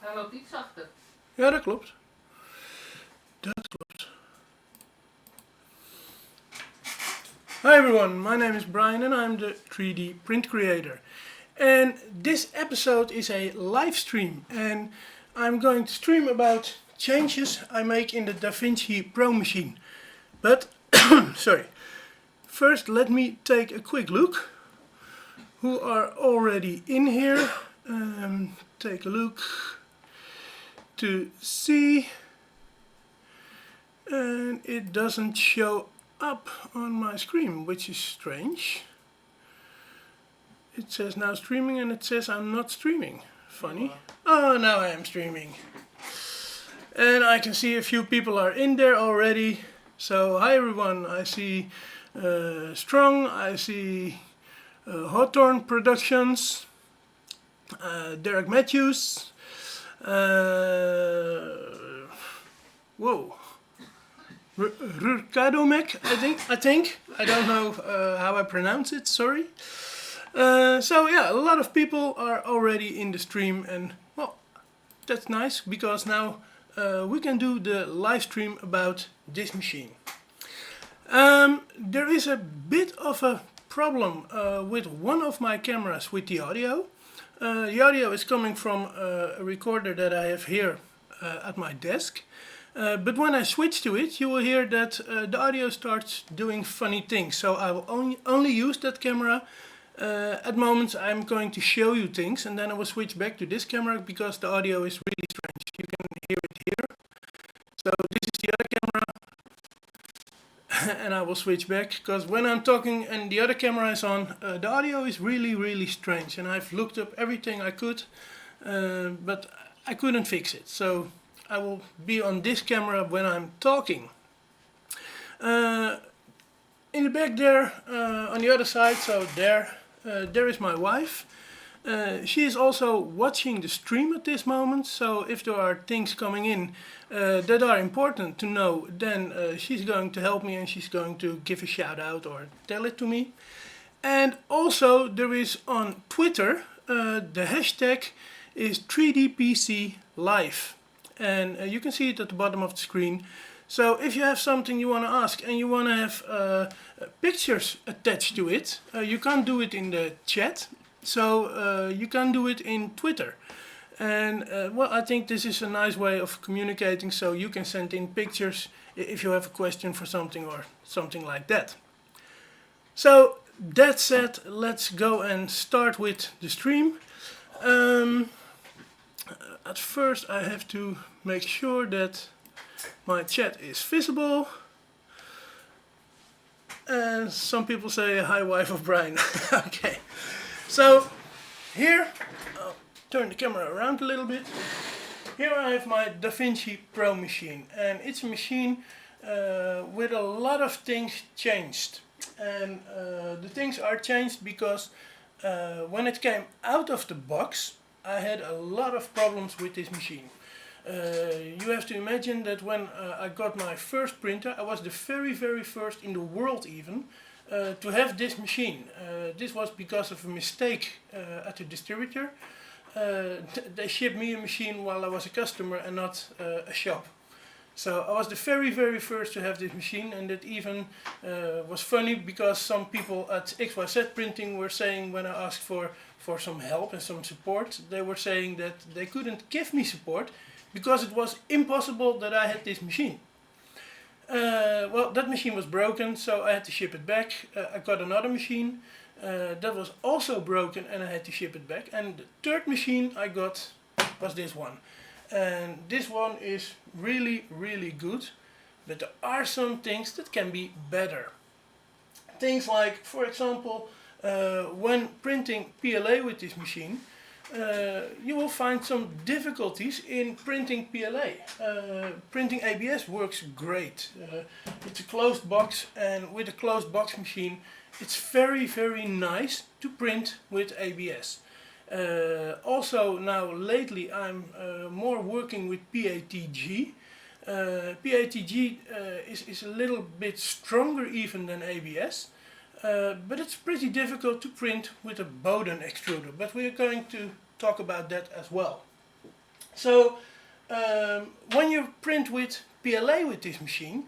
Hij loopt iets zachter. Ja, dat klopt. Dat klopt. Hi everyone, my name is Brian and I'm the 3D print creator. And this episode is a live stream and I'm going to stream about changes I make in the Vinci Pro machine. But, sorry, first let me take a quick look who are already in here. Take a look to see, and it doesn't show up on my screen, which is strange. It says now streaming and it says I'm not streaming. Funny. Oh, now I am streaming. And I can see a few people are in there already. So hi everyone, I see Strong, I see Hawthorne Productions, Derek Matthews, whoa, Rurkadomek, I think. I don't know how I pronounce it, sorry. So yeah, a lot of people are already in the stream and well, that's nice because now we can do the live stream about this machine. There is a bit of a problem with one of my cameras with the audio. The audio is coming from a recorder that I have here at my desk. But when I switch to it, you will hear that the audio starts doing funny things. So I will only use that camera. At moments I'm going to show you things and then I will switch back to this camera because the audio is really strange. You can hear it here. So this is the other camera. And I will switch back because when I'm talking and the other camera is on, the audio is really strange and I've looked up everything I could, but I couldn't fix it. So I will be on this camera when I'm talking. In the back there, on the other side, so there is my wife. She is also watching the stream at this moment, so if there are things coming in that are important to know, then she's going to help me and she's going to give a shout out or tell it to me. And also there is on Twitter, the hashtag is 3DPC Live. And you can see it at the bottom of the screen. So if you have something you want to ask and you want to have pictures attached to it, you can't do it in the chat. So you can do it in Twitter. And well, I think this is a nice way of communicating, so you can send in pictures if you have a question for something or something like that. So that said, let's go and start with the stream. At first I have to make sure that my chat is visible. And some people say hi wife of Brian. Okay. So here, I'll turn the camera around a little bit. Here I have my Vinci Pro machine and it's a machine with a lot of things changed. And the things are changed because when it came out of the box I had a lot of problems with this machine. You have to imagine that when I got my first printer, I was the very first in the world even to have this machine. This was because of a mistake at the distributor. They shipped me a machine while I was a customer and not a shop. So I was the very first to have this machine, and that even was funny because some people at XYZPrinting were saying when I asked for some help and some support, they were saying that they couldn't give me support because it was impossible that I had this machine. Well, that machine was broken, so I had to ship it back. I got another machine that was also broken and I had to ship it back. And the third machine I got was this one. And this one is really good, but there are some things that can be better. Things like, for example, when printing PLA with this machine, you will find some difficulties in printing PLA. Printing ABS works great. It's a closed box, and with a closed box machine it's very nice to print with ABS. Also now lately I'm more working with PATG. PATG is a little bit stronger even than ABS. But it's pretty difficult to print with a Bowden extruder, but we are going to talk about that as well. So when you print with PLA with this machine,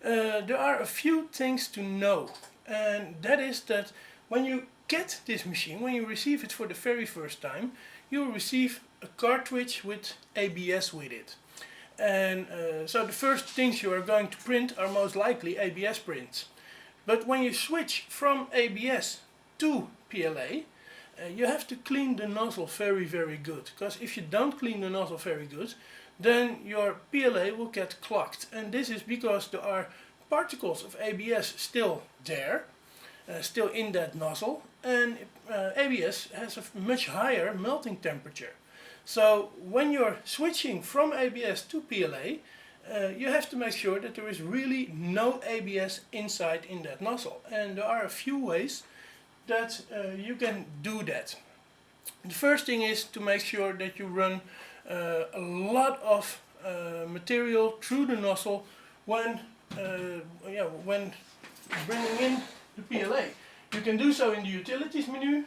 there are a few things to know, and that is that when you get this machine, when you receive it for the very first time, you will receive a cartridge with ABS with it. And so the first things you are going to print are most likely ABS prints. But when you switch from ABS to PLA, you have to clean the nozzle very good, because if you don't clean the nozzle very good, then your PLA will get clogged, and this is because there are particles of ABS still there, still in that nozzle, and ABS has a much higher melting temperature. So when you're switching from ABS to PLA, you have to make sure that there is really no ABS inside in that nozzle, and there are a few ways that you can do that. The first thing is to make sure that you run a lot of material through the nozzle when bringing in the PLA. You can do so in the utilities menu,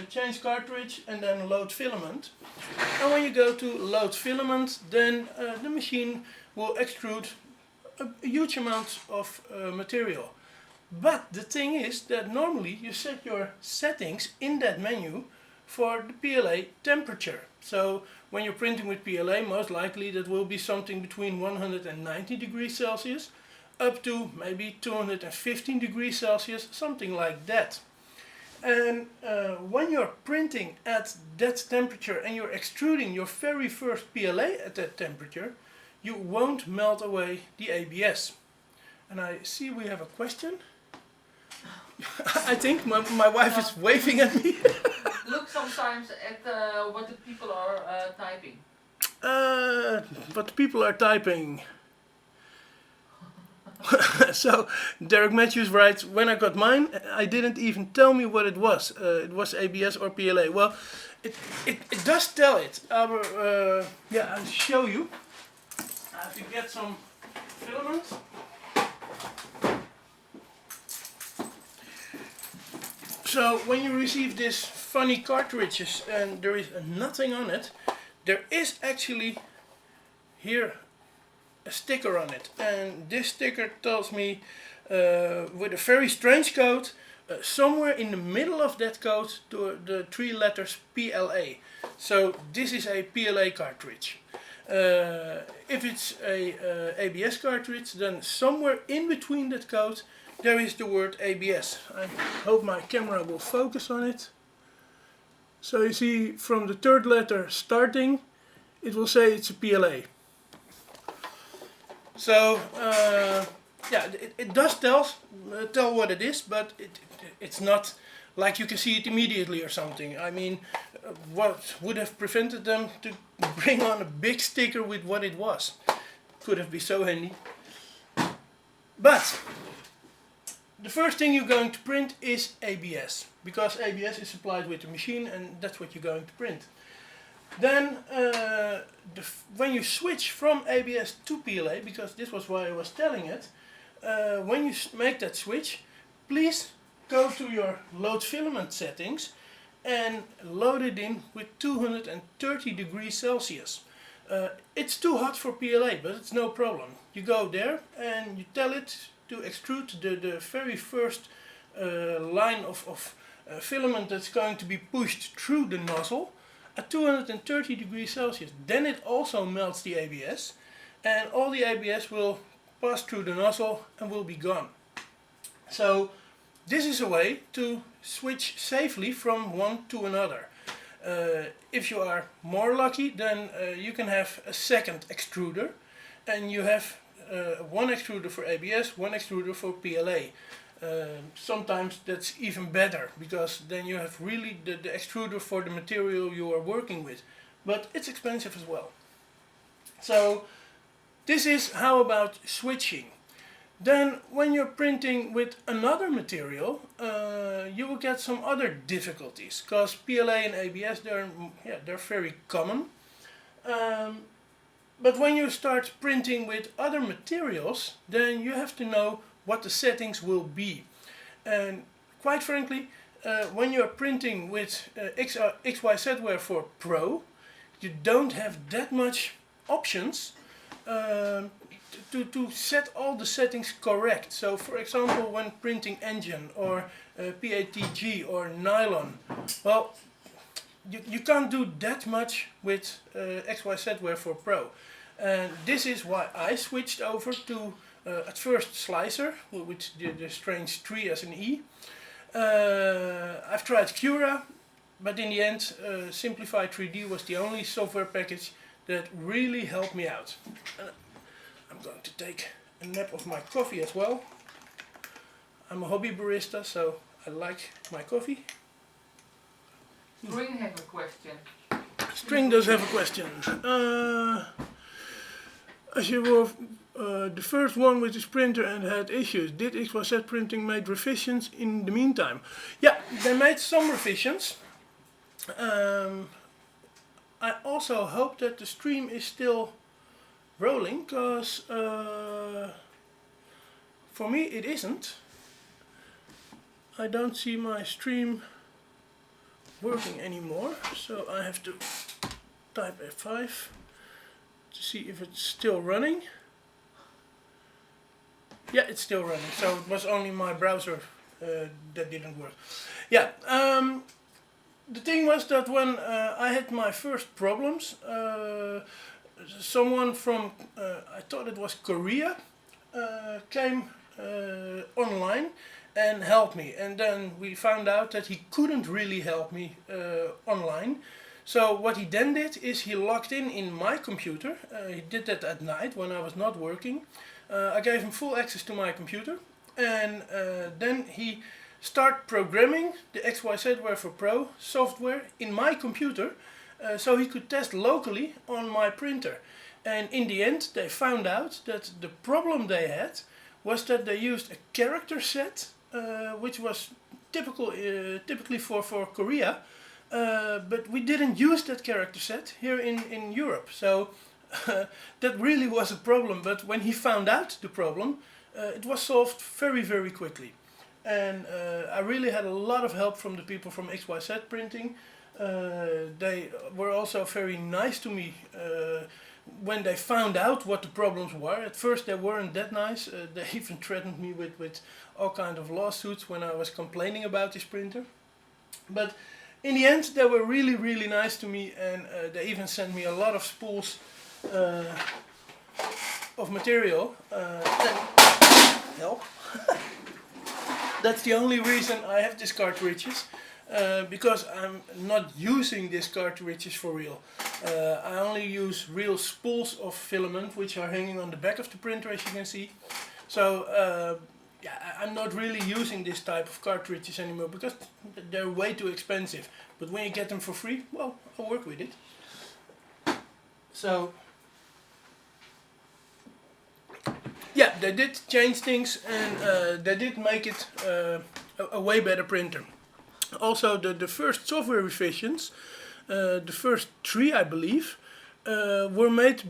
change cartridge, and then load filament. And when you go to load filament, then the machine will extrude a huge amount of material. But the thing is that normally you set your settings in that menu for the PLA temperature. So when you're printing with PLA, most likely that will be something between 190 degrees Celsius up to maybe 215 degrees Celsius, something like that. And when you're printing at that temperature and you're extruding your very first PLA at that temperature, you won't melt away the ABS. And I see we have a question. I think my wife is waving at me. Look sometimes at what the people are typing. What people are typing. So Derek Matthews writes, when I got mine, I didn't even tell me what it was. It was ABS or PLA. Well, it does tell it. Yeah, I'll show you. I have to get some filament. So when you receive these funny cartridges and there is nothing on it, there is actually here a sticker on it, and this sticker tells me with a very strange code, somewhere in the middle of that code, the three letters PLA. So this is a PLA cartridge. If it's a ABS cartridge, then somewhere in between that code there is the word ABS. I hope my camera will focus on it. So you see from the third letter starting, it will say it's a PLA. So yeah, it does tell what it is, but it's not like you can see it immediately or something. I mean, what would have prevented them to bring on a big sticker with what it was? Could have been so handy. But the first thing you're going to print is ABS, because ABS is supplied with the machine and that's what you're going to print. Then when you switch from ABS to PLA, because this was why I was telling it, when you make that switch, please go to your load filament settings and load it in with 230 degrees Celsius. It's too hot for PLA, but it's no problem. You go there and you tell it to extrude the very first line of filament that's going to be pushed through the nozzle at 230 degrees Celsius. Then it also melts the ABS, and all the ABS will pass through the nozzle and will be gone. So this is a way to switch safely from one to another. If you are more lucky, then you can have a second extruder, and you have one extruder for ABS, one extruder for PLA. Sometimes that's even better, because then you have really the extruder for the material you are working with, but it's expensive as well. So this is how about switching. Then when you're printing with another material, you will get some other difficulties, because PLA and ABS, they're very common. But when you start printing with other materials, then you have to know what the settings will be. And quite frankly, when you're printing with XYZPrinting Pro, you don't have that much options to set all the settings correct. So for example, when printing engine or PATG or nylon, well, you can't do that much with XYZPrinting Pro. And this is why I switched over to at first Slicer, with the strange 3 as an E. I've tried Cura, but in the end Simplify 3D was the only software package that really helped me out. I'm going to take a nap of my coffee as well. I'm a hobby barista, so I like my coffee. String has a question. String does have a question. As you were the first one with this printer and had issues, did XYZPrinting make revisions in the meantime? Yeah, they made some revisions. I also hope that the stream is still rolling, because for me it isn't. I don't see my stream working anymore, so I have to type F5 to see if it's still running. Yeah, it's still running, so it was only my browser that didn't work. Yeah, the thing was that when I had my first problems, someone from, I thought it was Korea, came online and helped me, and then we found out that he couldn't really help me online. So what he then did is he logged in my computer. He did that at night when I was not working. I gave him full access to my computer, and then he started programming the XYZPrinting Pro software in my computer, so he could test locally on my printer. And in the end they found out that the problem they had was that they used a character set, which was typically for Korea, but we didn't use that character set here in Europe. So that really was a problem, but when he found out the problem, it was solved very quickly. And I really had a lot of help from the people from XYZPrinting. They were also very nice to me when they found out what the problems were. At first they weren't that nice. They even threatened me with all kind of lawsuits when I was complaining about this printer. But in the end they were really nice to me, and they even sent me a lot of spools of material. Help. That's the only reason I have these cartridges, because I'm not using these cartridges for real. I only use real spools of filament, which are hanging on the back of the printer, as you can see. So yeah, I'm not really using this type of cartridges anymore, because they're way too expensive. But when you get them for free, well, I'll work with it. So yeah, they did change things, and they did make it a way better printer. Also, the first software revisions, the first 3 I believe, were made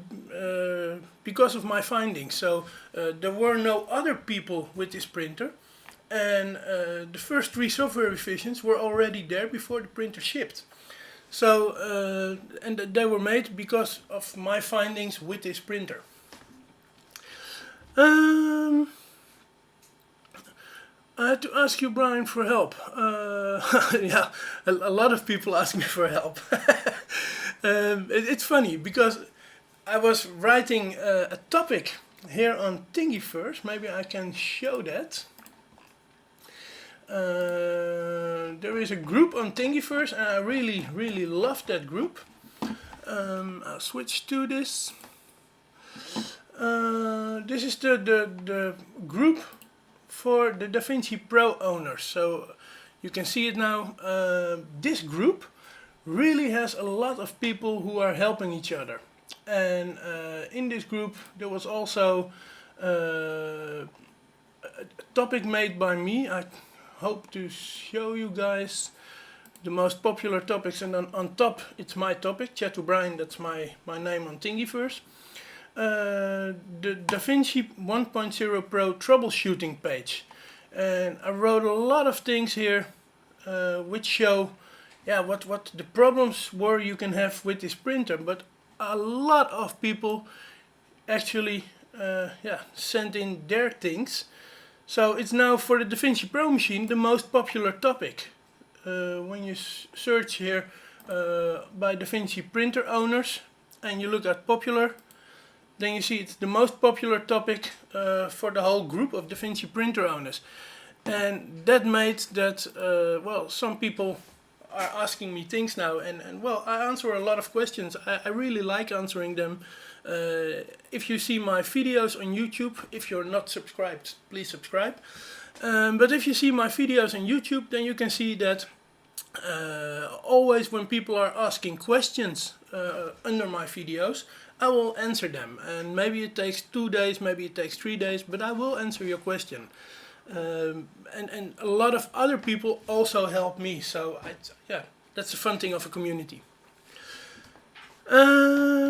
because of my findings. So there were no other people with this printer, and the first 3 software revisions were already there before the printer shipped. So and they were made because of my findings with this printer. I had to ask you, Brian, for help. Yeah, a lot of people ask me for help. It's funny because I was writing a topic here on Thingiverse. Maybe I can show that. There is a group on Thingiverse, and I really love that group. I'll switch to this. This is the group for the Vinci Pro owners. So you can see it now. This group really has a lot of people who are helping each other. And in this group there was also a topic made by me. I hope to show you guys the most popular topics, and on top it's my topic, Chat to Brian, that's my name on Thingiverse. The Vinci 1.0 Pro troubleshooting page, and I wrote a lot of things here which show yeah, what the problems were you can have with this printer, but a lot of people actually yeah, sent in their things. So it's now for the Vinci Pro machine the most popular topic. When you search here by Vinci printer owners and you look at popular, then you see it's the most popular topic for the whole group of Vinci printer owners. And that made that, well, some people are asking me things now, and well, I answer a lot of questions. I really like answering them. If you see my videos on YouTube, if you're not subscribed, please subscribe. But if you see my videos on YouTube, then you can see that always when people are asking questions under my videos, I will answer them. And maybe it takes 2 days, maybe it takes 3 days, but I will answer your question. And a lot of other people also help me, so yeah, that's the fun thing of a community.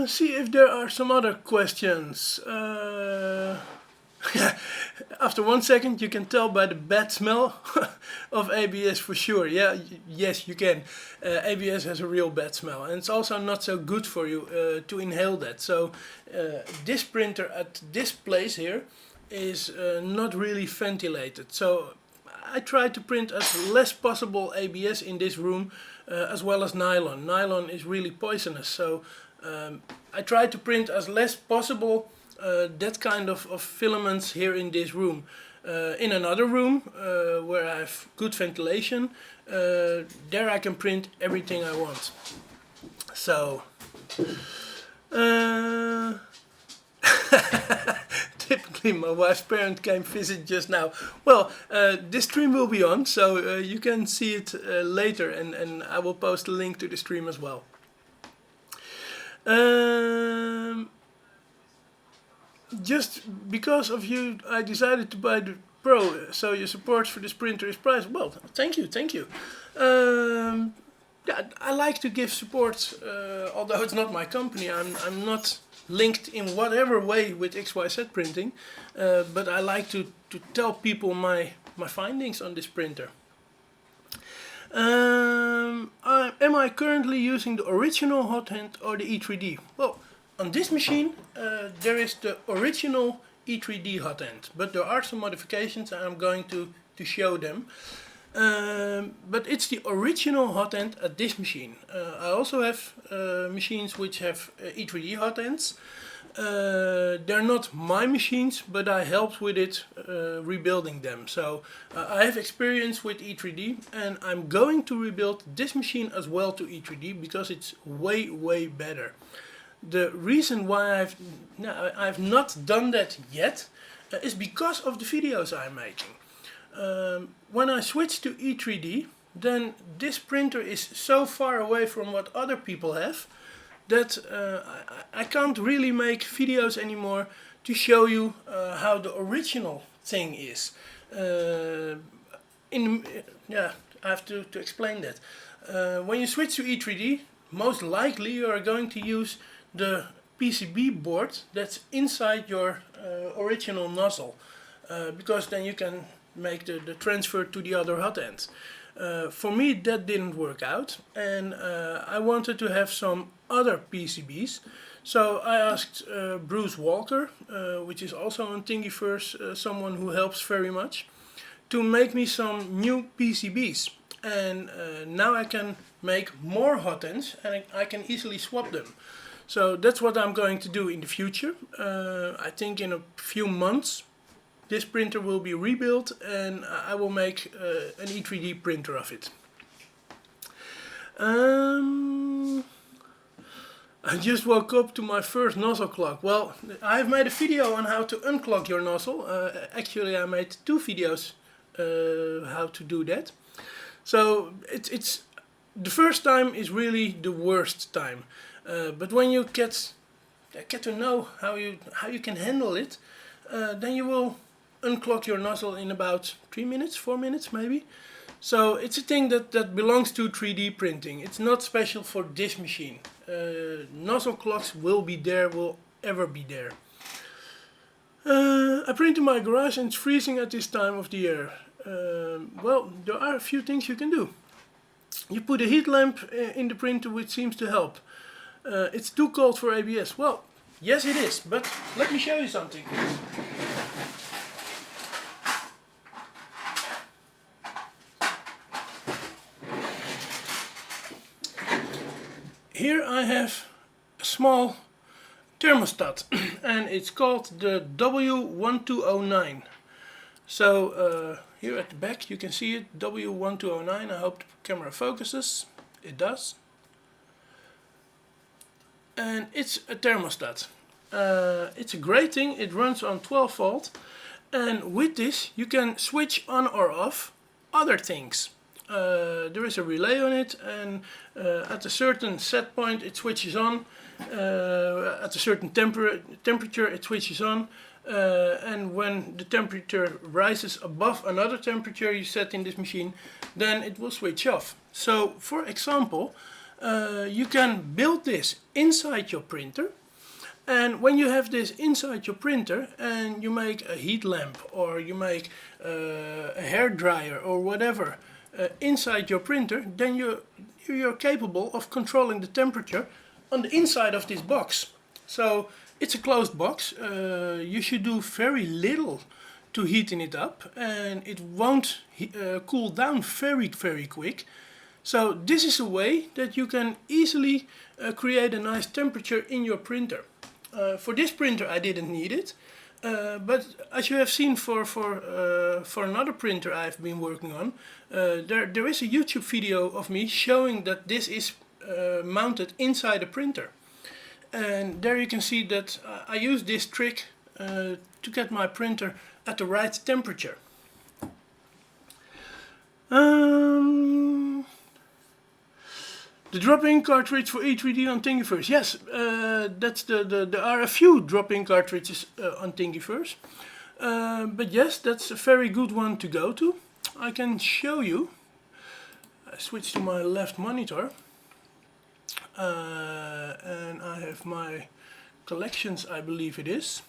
See if there are some other questions. After 1 second you can tell by the bad smell of ABS for sure. Yeah, yes you can. ABS has a real bad smell, and it's also not so good for you to inhale that. So this printer at this place here is not really ventilated. So I try to print as less possible ABS in this room, as well as nylon. Nylon is really poisonous, so I try to print as less possible that kind of filaments here in this room. In another room where I have good ventilation, there I can print everything I want. So typically my wife's parent came visit just now. Well, this stream will be on, so you can see it later, and I will post a link to the stream as well. Just because of you, I decided to buy the Pro, so your support for this printer is priced. Well, thank you, thank you. Yeah, I like to give support, although it's not my company. I'm not linked in whatever way with XYZPrinting, but I like to tell people my findings on this printer. Am I currently using the original hot hand or the E3D? Well, on this machine there is the original E3D hot hand, but there are some modifications and I'm going to show them. But it's the original hot end at this machine. I also have machines which have E3D hot ends. They're not my machines, but I helped with it rebuilding them. So I have experience with E3D, and I'm going to rebuild this machine as well to E3D because it's way better. The reason why I've not done that yet is because of the videos I'm making. When I switch to E3D, then this printer is so far away from what other people have that I can't really make videos anymore to show you how the original thing is. Yeah, I have to explain that. When you switch to E3D, most likely you are going to use the PCB board that's inside your original nozzle, because then you can make the transfer to the other hot ends. For me that didn't work out, and I wanted to have some other PCBs, so I asked Bruce Walker, which is also on Thingiverse, someone who helps very much, to make me some new PCBs, and now I can make more hot ends and I can easily swap them. So that's what I'm going to do in the future. I think in a few months this printer will be rebuilt and I will make an E3D printer of it. I just woke up to my first nozzle clog. Well, I've made a video on how to unclog your nozzle. Actually I made 2 videos how to do that. So it's the first time is really the worst time. But when you get to know how you can handle it, then you will unclog your nozzle in about 3 minutes, 4 minutes maybe. So it's a thing that belongs to 3D printing. It's not special for this machine. Nozzle clogs will be there, will ever be there. I print in my garage and it's freezing at this time of the year. Well, there are a few things you can do. You put a heat lamp in the printer, which seems to help. It's too cold for ABS. Well, yes it is, but let me show you something. Here I have a small thermostat and it's called the W1209. So here at the back you can see it, W1209. I hope the camera focuses. It does. And it's a thermostat. It's a great thing. It runs on 12 volt, and with this you can switch on or off other things. There is a relay on it, and at a certain set point it switches on. At a certain temperature it switches on, and when the temperature rises above another temperature you set in this machine, then it will switch off. So for example, you can build this inside your printer, and when you have this inside your printer and you make a heat lamp or you make a hair dryer or whatever inside your printer, then you're capable of controlling the temperature on the inside of this box. So it's a closed box. You should do very little to heating it up, and it won't cool down very quick. So this is a way that you can easily create a nice temperature in your printer. For this printer I didn't need it, but as you have seen for another printer I've been working on, there is a YouTube video of me showing that this is mounted inside a printer. And there you can see that I use this trick to get my printer at the right temperature. The drop-in cartridge for E3D on Thingiverse. Yes, there are a few drop-in cartridges on Thingiverse. But yes, that's a very good one to go to. I can show you. I switch to my left monitor. And I have my collections, I believe it is.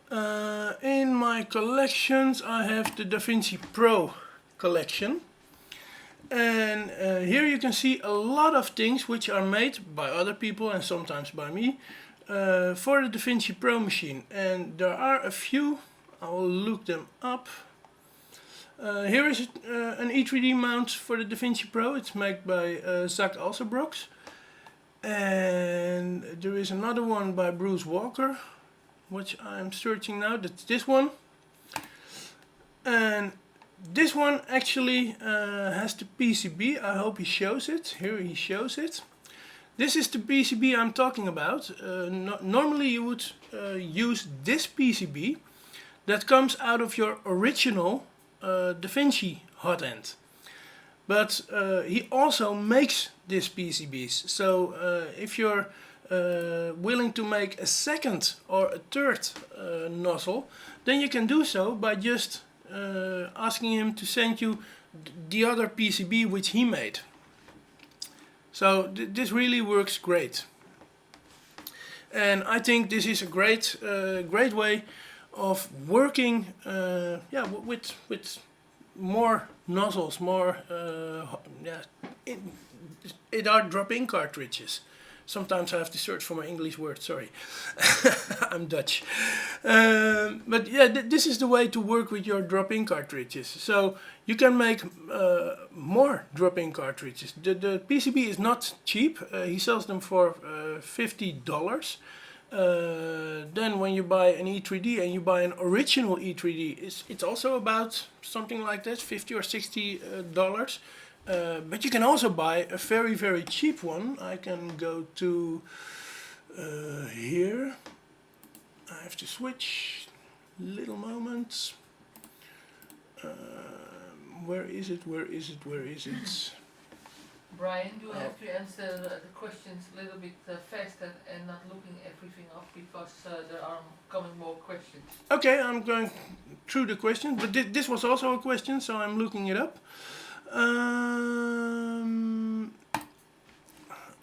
In my collections I have the Vinci Pro collection. And here you can see a lot of things which are made by other people and sometimes by me for the Vinci Pro machine. And there are a few, I will look them up. Here is an E3D mount for the Vinci Pro. It's made by Zach Alsabrox. And there is another one by Bruce Walker, which I'm searching now. That's this one. And this one actually has the PCB. I hope he shows it. Here he shows it. This is the PCB I'm talking about. Normally you would use this PCB that comes out of your original Da Vinci hot end. But he also makes these PCBs. So if you're willing to make a second or a third nozzle, then you can do so by just asking him to send you the other PCB which he made. So this really works great. And I think this is a great way of working with more nozzles, more it are drop-in cartridges. Sometimes I have to search for my English word, sorry. I'm Dutch. But yeah, this is the way to work with your drop-in cartridges. So you can make more drop-in cartridges. The PCB is not cheap. He sells them for $50. Then when you buy an E3D and you buy an original E3D, it's also about something like that, $50 or $60. But you can also buy a very cheap one. I can go to here. I have to switch. Little moment. Where is it? Where is it? Where is it? Brian, you have to answer the questions a little bit faster and not looking everything up, because there are coming more questions. Okay, I'm going through the questions, but this was also a question, so I'm looking it up.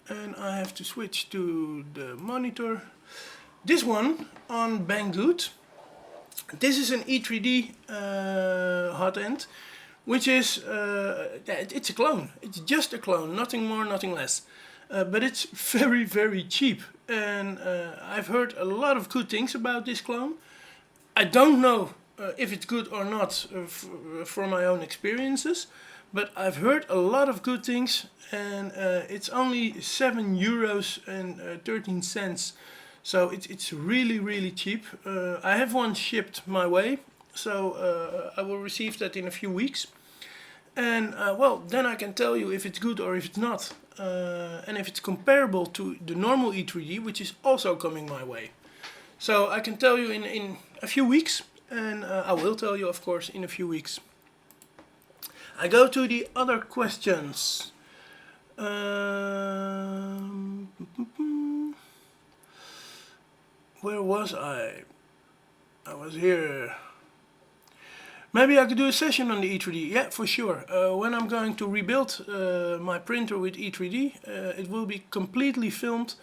And I have to switch to the monitor. This one on Banggood. This is an E3D hot end, which is, it's a clone. It's just a clone, nothing more, nothing less. But it's very, very cheap. And I've heard a lot of good things about this clone. I don't know if it's good or not from my own experiences, but I've heard a lot of good things, and it's only €7.13. So it's really, really cheap. I have one shipped my way, so I will receive that in a few weeks. And well, then I can tell you if it's good or if it's not. And if it's comparable to the normal E3D, which is also coming my way. So I can tell you in a few weeks, and I will tell you, of course, in a few weeks. I go to the other questions. Where was I? I was here. Maybe I could do a session on the E3D. Yeah, for sure. When I'm going to rebuild my printer with E3D, it will be completely filmed,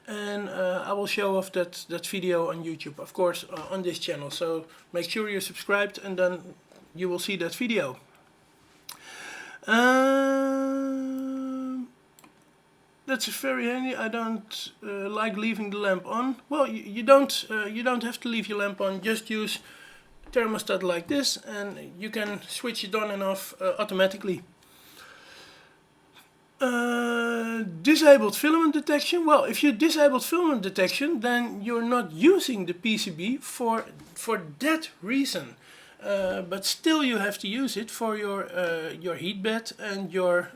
and I will show off that video on YouTube, of course, on this channel. So make sure you're subscribed, and then you will see that video. That's very handy. I don't like leaving the lamp on. Well, you don't have to leave your lamp on. Just use thermostat like this, and you can switch it on and off automatically. Disabled filament detection. Well, if you disabled filament detection, then you're not using the PCB for that reason. But still, you have to use it for your heat bed and your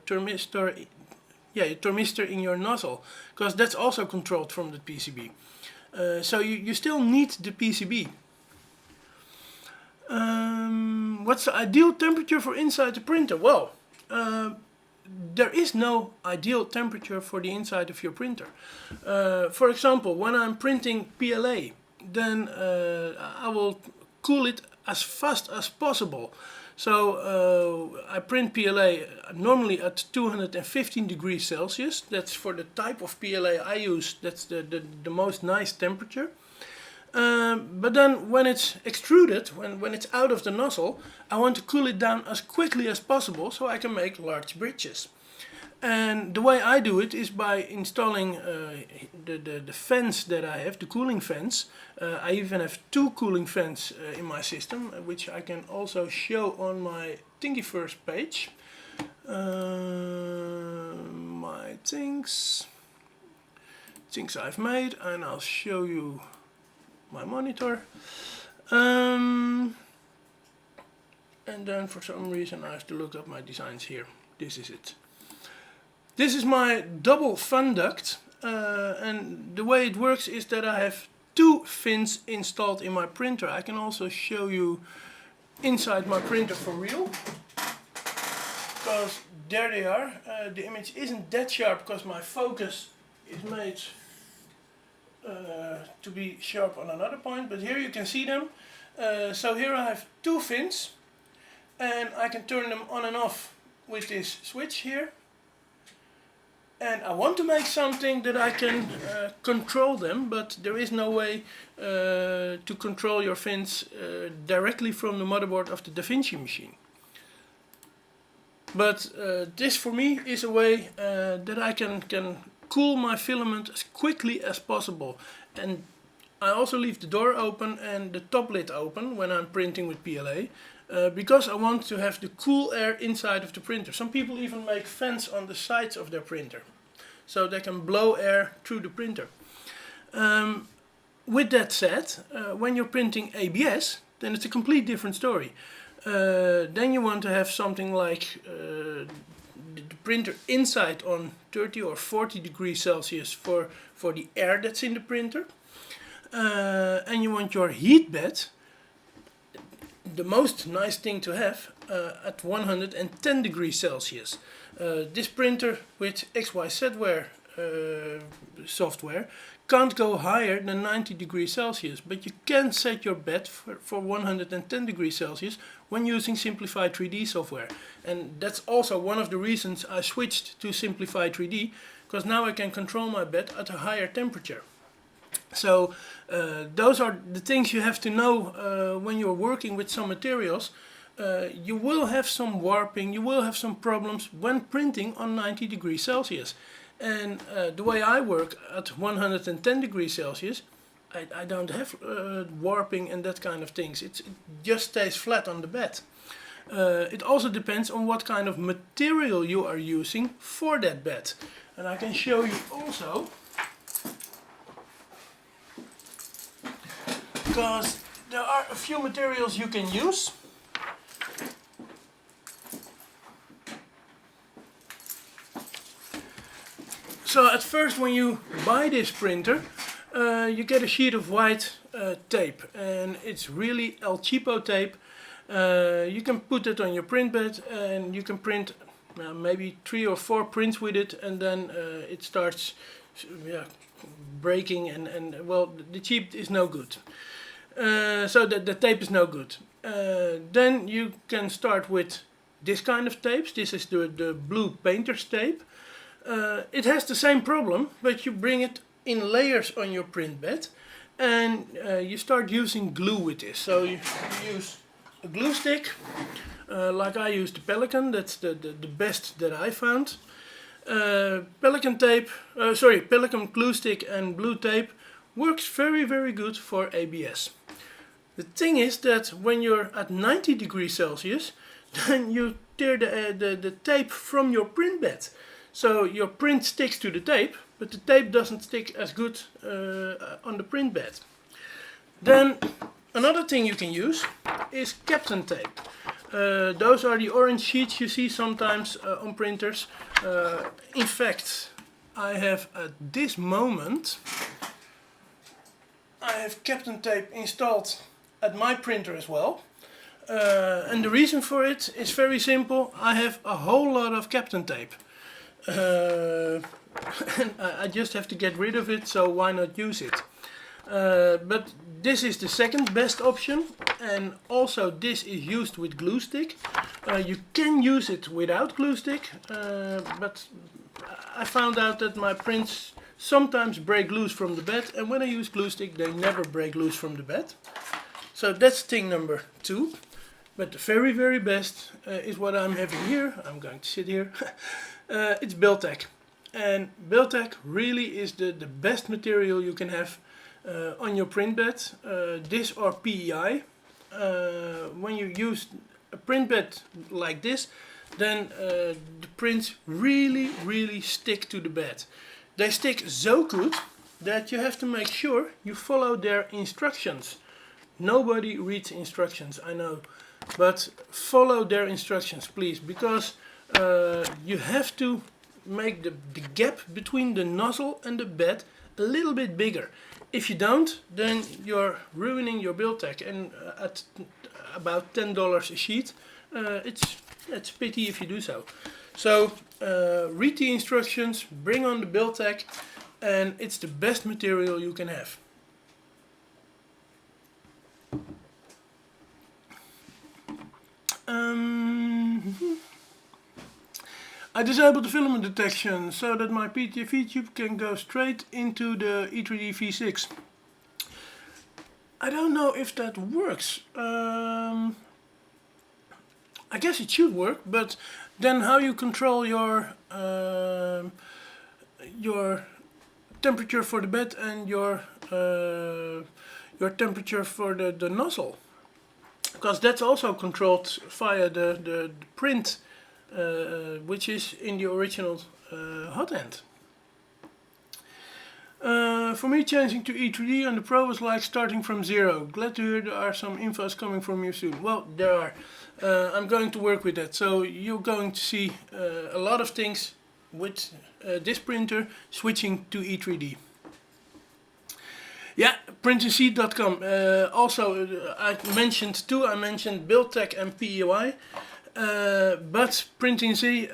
thermistor. Yeah, your thermistor in your nozzle, because that's also controlled from the PCB. So you still need the PCB. What's the ideal temperature for inside the printer? Well, there is no ideal temperature for the inside of your printer. For example, when I'm printing PLA, then I will cool it as fast as possible. So I print PLA normally at 215 degrees Celsius. That's for the type of PLA I use. That's the most nice temperature. But then when it's extruded, when it's out of the nozzle, I want to cool it down as quickly as possible so I can make large bridges. And the way I do it is by installing the fans that I have, the cooling fans. I even have 2 cooling fans in my system, which I can also show on my Thingiverse page. My things I've made, and I'll show you my monitor. And then for some reason I have to look up my designs here. This is it. This is my double fan duct, and the way it works is that I have 2 fins installed in my printer. I can also show you inside my printer for real, because there they are. The image isn't that sharp because my focus is made to be sharp on another point, but here you can see them. So here I have 2 fins, and I can turn them on and off with this switch here. And I want to make something that I can control them, but there is no way to control your fins directly from the motherboard of the Vinci machine. But this for me is a way that I can cool my filament as quickly as possible. And I also leave the door open and the top lid open when I'm printing with PLA. Because I want to have the cool air inside of the printer. Some people even make fans on the sides of their printer, so they can blow air through the printer. With that said, when you're printing ABS, then it's a complete different story. Then you want to have something like the printer inside on 30 or 40 degrees Celsius for the air that's in the printer. And you want your heat bed, the most nice thing to have, at 110 degrees Celsius. This printer with XYZPrinting software can't go higher than 90 degrees Celsius, but you can set your bed for 110 degrees Celsius when using Simplify 3D software. And that's also one of the reasons I switched to Simplify 3D, because now I can control my bed at a higher temperature. So those are the things you have to know when you're working with some materials. you will have some warping, you will have some problems when printing on 90 degrees Celsius. And the way I work at 110 degrees Celsius, I don't have warping and that kind of things. It just stays flat on the bed. It also depends on what kind of material you are using for that bed. And I can show you also, because there are a few materials you can use. So at first, when you buy this printer, you get a sheet of white tape, and it's really El Cheapo tape. You can put it on your print bed and you can print maybe 3 or 4 prints with it, and then it starts breaking, and well, the cheap is no good. So the tape is no good. Then you can start with this kind of tapes. This is the blue painter's tape. It has the same problem, but you bring it in layers on your print bed, and you start using glue with this. So you use a glue stick, like I use the Pelican. That's the best that I found. Pelican glue stick and blue tape works very good for ABS. The thing is that when you're at 90 degrees Celsius, then you tear the tape from your print bed. So your print sticks to the tape, but the tape doesn't stick as good on the print bed. Then another thing you can use is Captain tape. Those are the orange sheets you see sometimes on printers. In fact, I have at this moment, I have Captain tape installed at my printer as well. And the reason for it is very simple. I have a whole lot of Captain tape. And I just have to get rid of it, so why not use it? But this is the second best option, and also this is used with glue stick. You can use it without glue stick, but I found out that my prints sometimes break loose from the bed, and when I use glue stick they never break loose from the bed. So that's thing number 2. But the very best is what I'm having here. I'm going to sit here. It's Biltech. And Biltech really is the best material you can have on your print bed. This or PEI. When you use a print bed like this, then the prints really stick to the bed. They stick so good that you have to make sure you follow their instructions. Nobody reads instructions, I know, but follow their instructions, please, because you have to make the gap between the nozzle and the bed a little bit bigger. If you don't, then you're ruining your Biltech, and at about $10 a sheet, it's pity if you do so. So read the instructions, bring on the Biltech, and it's the best material you can have. I disabled the filament detection so that my PTFE tube can go straight into the E3D V6. I don't know if that works. I guess it should work, but then how you control your temperature for the bed and your temperature for the nozzle? Because that's also controlled via the print, which is in the original hot end. For me, changing to E3D on the Pro was like starting from zero. Glad to hear there are some infos coming from you soon. Well, there are. I'm going to work with that. So you're going to see a lot of things with this printer switching to E3D. Yeah, printingseed.com. Also, I mentioned Biltech and PEI. But Printing Z,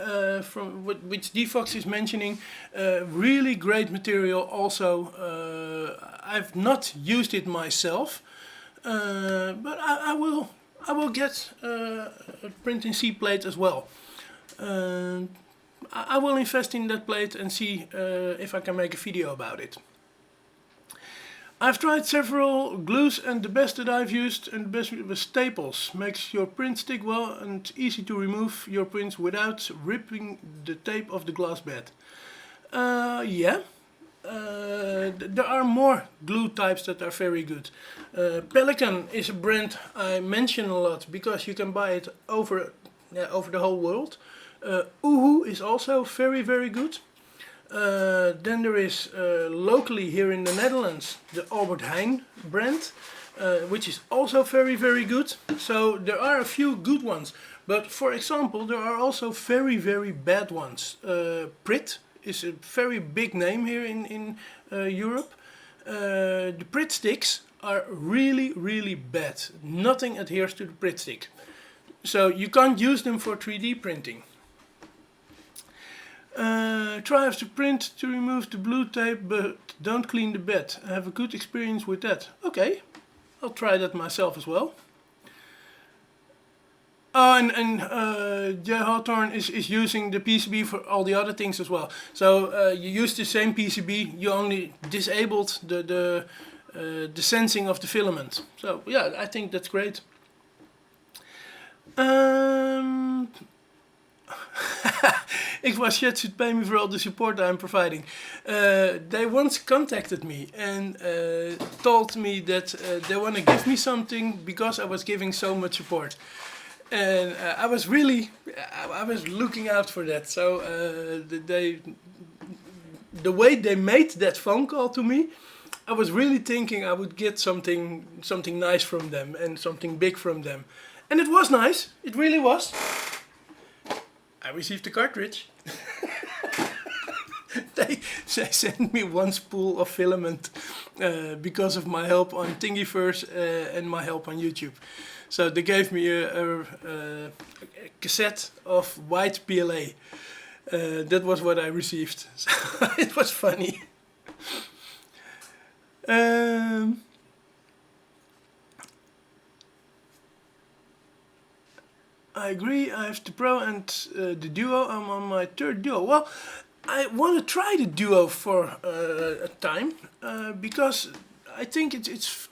from which Defox is mentioning, really great material. Also, I've not used it myself, but I will get a Printing Z plate as well. I will invest in that plate and see if I can make a video about it. I've tried several glues and the best that I've used and the best was staples. Makes your print stick well and easy to remove your prints without ripping the tape of the glass bed. Yeah. There are more glue types that are very good. Pelican is a brand I mention a lot because you can buy it over the whole world. Uhu is also very good. Then there is locally here in the Netherlands the Albert Heijn brand, which is also very good. So there are a few good ones, but for example there are also very bad ones. Prit is a very big name here in Europe. The Prit sticks are really bad. Nothing adheres to the Prit stick, so you can't use them for 3D printing. Try to print to remove the blue tape, but don't clean the bed. I have a good experience with that. Okay, I'll try that myself as well. Oh, and Jay Hawthorne is using the PCB for all the other things as well. So you use the same PCB, you only disabled the sensing of the filament. So yeah, I think that's great. XYZPrinting me for all the support I'm providing. They once contacted me and told me that they want to give me something because I was giving so much support. And I was looking out for that. So the way they made that phone call to me, I was really thinking I would get something nice from them and something big from them. And it was nice. It really was. I received a cartridge. They sent me one spool of filament because of my help on Thingiverse and my help on YouTube. So they gave me a cassette of white PLA. That was what I received. So it was funny. I agree, I have the Pro and the Duo. I'm on my third Duo. Well, I want to try the Duo for a time because I think it's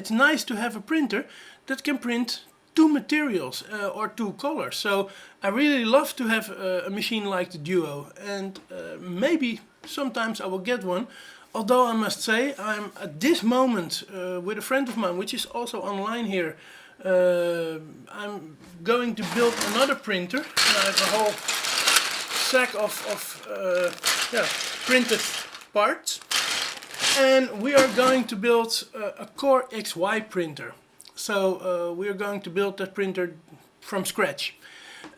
nice to have a printer that can print two materials or two colors. So I really love to have a machine like the Duo, and maybe sometimes I will get one. Although I must say I'm at this moment with a friend of mine, which is also online here. I'm going to build another printer. I have a whole sack of printed parts, and we are going to build a Core XY printer. So we are going to build that printer from scratch.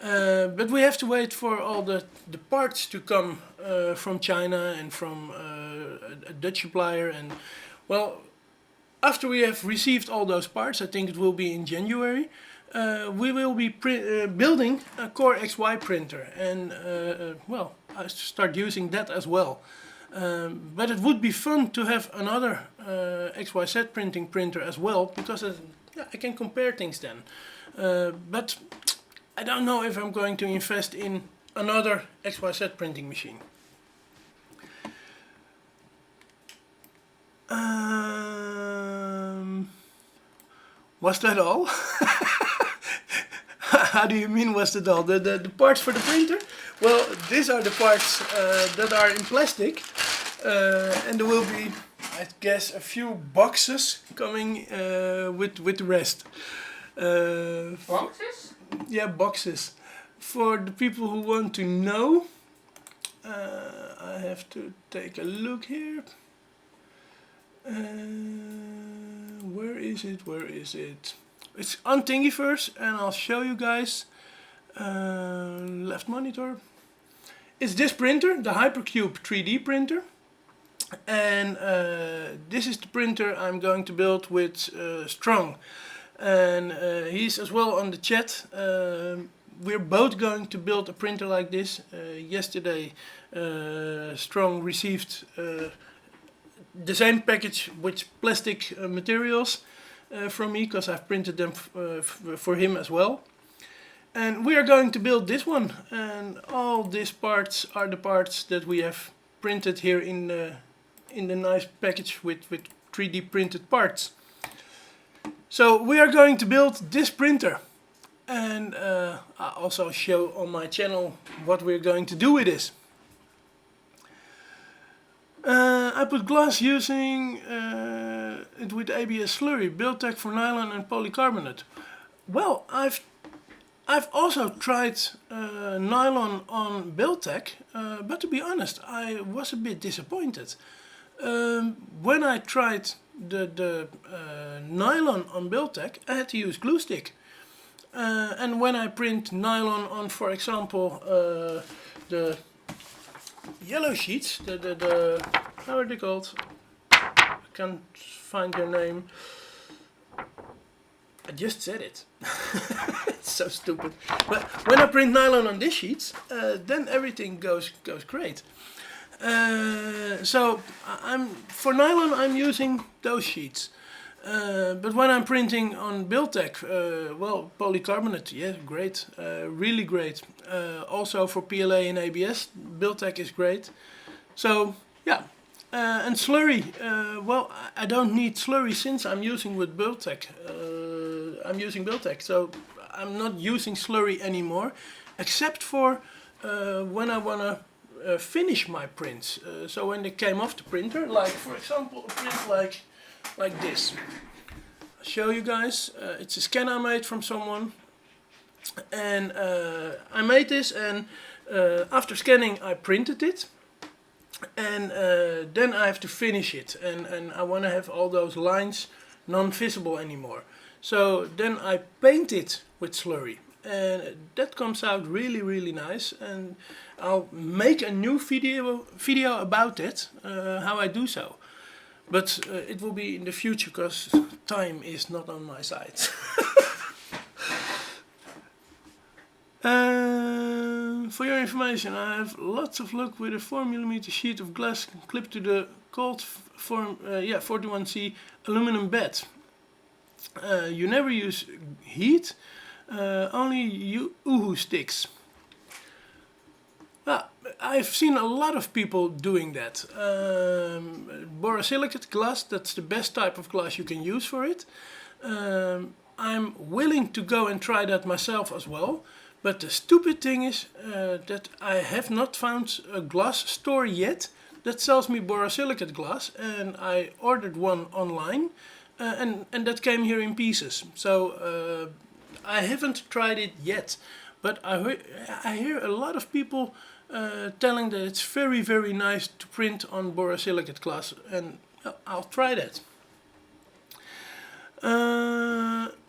But we have to wait for all the parts to come from China and from a Dutch supplier, and well, after we have received all those parts, I think it will be in January, we will be building a Core XY printer, and well, I start using that as well. But it would be fun to have another XYZPrinting printer as well, because I can compare things then. But I don't know if I'm going to invest in another XYZPrinting machine. Was that all? How do you mean was that all? The parts for the printer? Well, these are the parts that are in plastic, and there will be, I guess, a few boxes coming with the rest. Boxes? Yeah, boxes. For the people who want to know, I have to take a look here. Where is it? Where is it? It's on Thingiverse, and I'll show you guys. Left monitor. It's this printer, the Hypercube 3D printer, and this is the printer I'm going to build with Strong, and he's as well on the chat. We're both going to build a printer like this. Yesterday, Strong received the same package with plastic materials from me, because I've printed them for him as well. And we are going to build this one, and all these parts are the parts that we have printed here in the nice package with 3D printed parts. So we are going to build this printer, and I'll also show on my channel what we're going to do with this. I put glass using it with ABS slurry, Build-Tech for nylon and polycarbonate. Well, I've also tried nylon on Build-Tech, but to be honest, I was a bit disappointed. When I tried the nylon on Build-Tech, I had to use glue stick. And when I print nylon on, for example, the yellow sheets, the how are they called? I can't find their name. I just said it. It's so stupid. But when I print nylon on these sheets, then everything goes great. So for nylon I'm using those sheets. But when I'm printing on Build-Tech, well, polycarbonate, yeah, great, really great. Also for PLA and ABS, Build-Tech is great. So yeah, and slurry, well, I don't need slurry since I'm using with Build-Tech. I'm using Build-Tech, so I'm not using slurry anymore, except for when I wanna finish my prints. So when they came off the printer, like for example, a print like this. I'll show you guys. It's a scan I made from someone, and I made this, and after scanning I printed it, and then I have to finish it, and I want to have all those lines non-visible anymore. So then I paint it with slurry, and that comes out really nice, and I'll make a new video about it, how I do so. But it will be in the future, because time is not on my side. For your information, I have lots of luck with a 4mm sheet of glass clipped to the cold 41C aluminum bed. You never use heat, only uhu sticks. I've seen a lot of people doing that. Borosilicate glass, that's the best type of glass you can use for it. I'm willing to go and try that myself as well. But the stupid thing is that I have not found a glass store yet that sells me borosilicate glass. And I ordered one online, and that came here in pieces. So I haven't tried it yet. But I hear a lot of people telling that it's very nice to print on borosilicate glass, and I'll try that.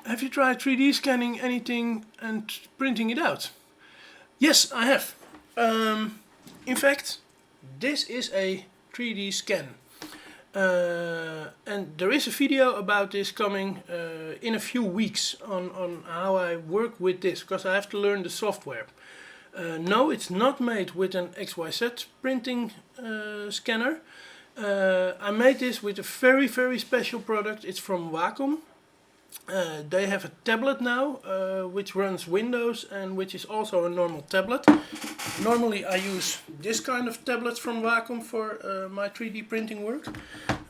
Have you tried 3D scanning anything and printing it out? Yes, I have. In fact, this is a 3D scan. And there is a video about this coming in a few weeks on how I work with this, because I have to learn the software. No, it's not made with an XYZPrinting scanner. I made this with a very special product. It's from Wacom. They have a tablet now which runs Windows and which is also a normal tablet. Normally I use this kind of tablet from Wacom for my 3D printing work,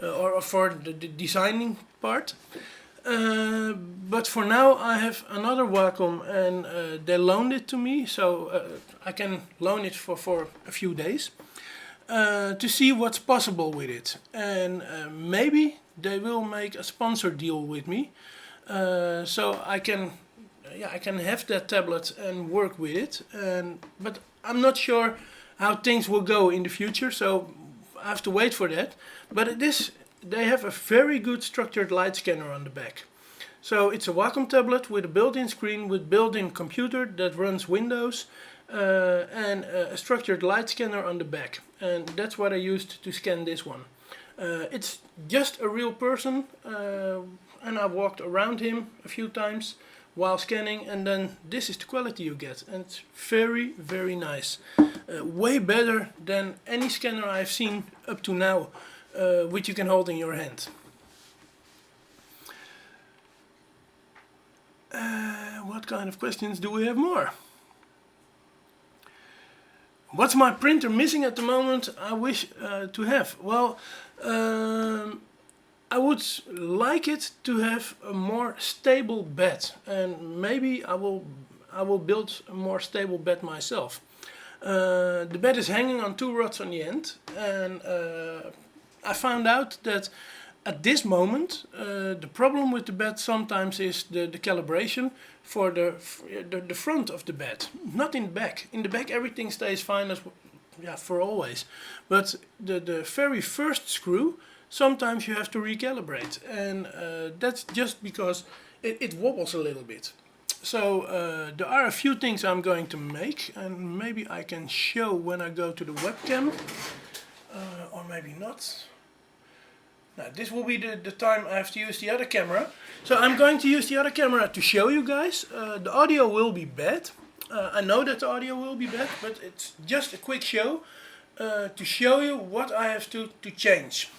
or for the designing part. But for now I have another Wacom, and they loaned it to me, so I can loan it for a few days to see what's possible with it. And maybe they will make a sponsor deal with me, so I can have that tablet and work with it. But I'm not sure how things will go in the future, so I have to wait for that. But they have a very good structured light scanner on the back. So it's a Wacom tablet with a built-in screen with built-in computer that runs Windows, and a structured light scanner on the back. And that's what I used to scan this one. It's just a real person, and I walked around him a few times while scanning, and then this is the quality you get, and it's very nice. Way better than any scanner I've seen up to now, which you can hold in your hand. What kind of questions do we have more? What's my printer missing at the moment I wish to have? Well, I would like it to have a more stable bed, and maybe I will build a more stable bed myself. The bed is hanging on 2 rods on the end, and I found out that at this moment the problem with the bed sometimes is the calibration for the front of the bed, not in the back. In the back everything stays fine as for always, but the very first screw sometimes you have to recalibrate, and that's just because it wobbles a little bit. So there are a few things I'm going to make, and maybe I can show when I go to the webcam, or maybe not. Now this will be the time I have to use the other camera. So I'm going to use the other camera to show you guys. The audio will be bad. I know that the audio will be bad, but it's just a quick show to show you what I have to change.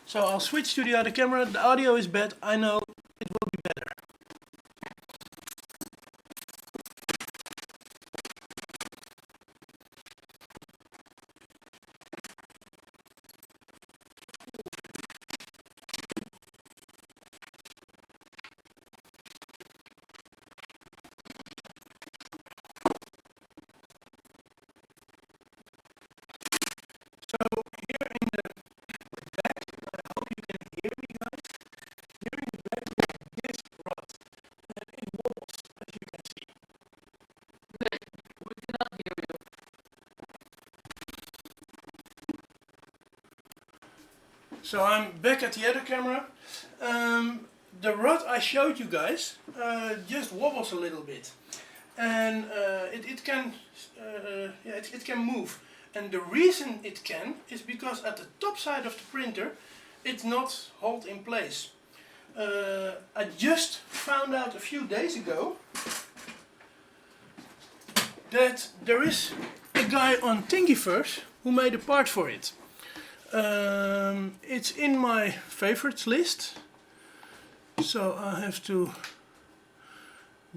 So I'll switch to the other camera. The audio is bad, I know, it will be better. So here in the back, I hope you can hear me guys. Here in the back is this rod, and it wobbles as you can see. We cannot hear you. So I'm back at the other camera. The rod I showed you guys just wobbles a little bit, and it can move. And the reason it can is because at the top side of the printer it's not held in place. I just found out a few days ago that there is a guy on Thingiverse who made a part for it. It's in my favorites list, so I have to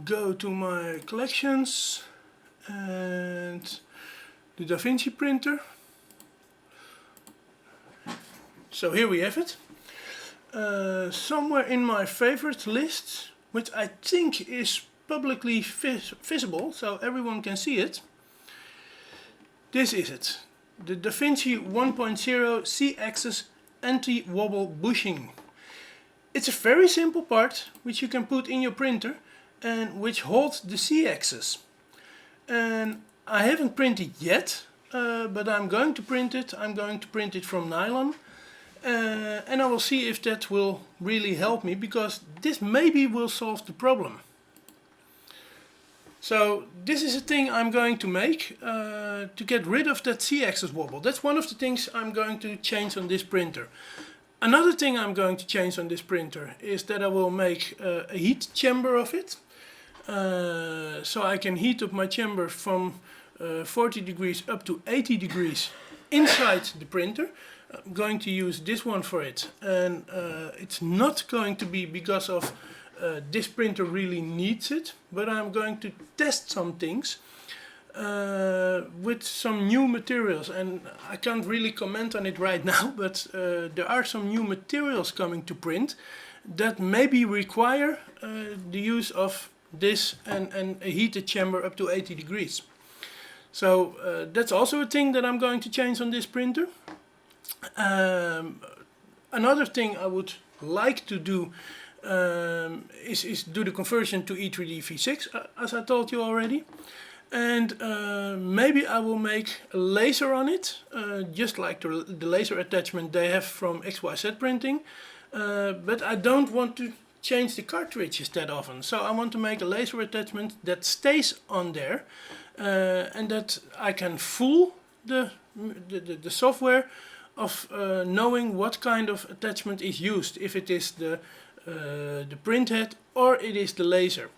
go to my collections and the Da Vinci printer. So here we have it. Somewhere in my favorites list, which I think is publicly visible, so everyone can see it. This is it. The Da Vinci 1.0 C-axis anti-wobble bushing. It's a very simple part which you can put in your printer and which holds the C-axis. And I haven't printed yet, but I'm going to print it. I'm going to print it from nylon, and I will see if that will really help me, because this maybe will solve the problem. So this is a thing I'm going to make to get rid of that C-axis wobble. That's one of the things I'm going to change on this printer. Another thing I'm going to change on this printer is that I will make a heat chamber of it. So I can heat up my chamber from 40 degrees up to 80 degrees inside the printer. I'm going to use this one for it, and it's not going to be because of this printer really needs it, but I'm going to test some things with some new materials, and I can't really comment on it right now, but there are some new materials coming to print that maybe require the use of this and a heated chamber up to 80 degrees. So that's also a thing that I'm going to change on this printer. Another thing I would like to do is do the conversion to E3D V6, as I told you already. And maybe I will make a laser on it, just like the laser attachment they have from XYZPrinting. But I don't want to change the cartridges that often, so I want to make a laser attachment that stays on there, and that I can fool the software of knowing what kind of attachment is used, if it is the print head or it is the laser.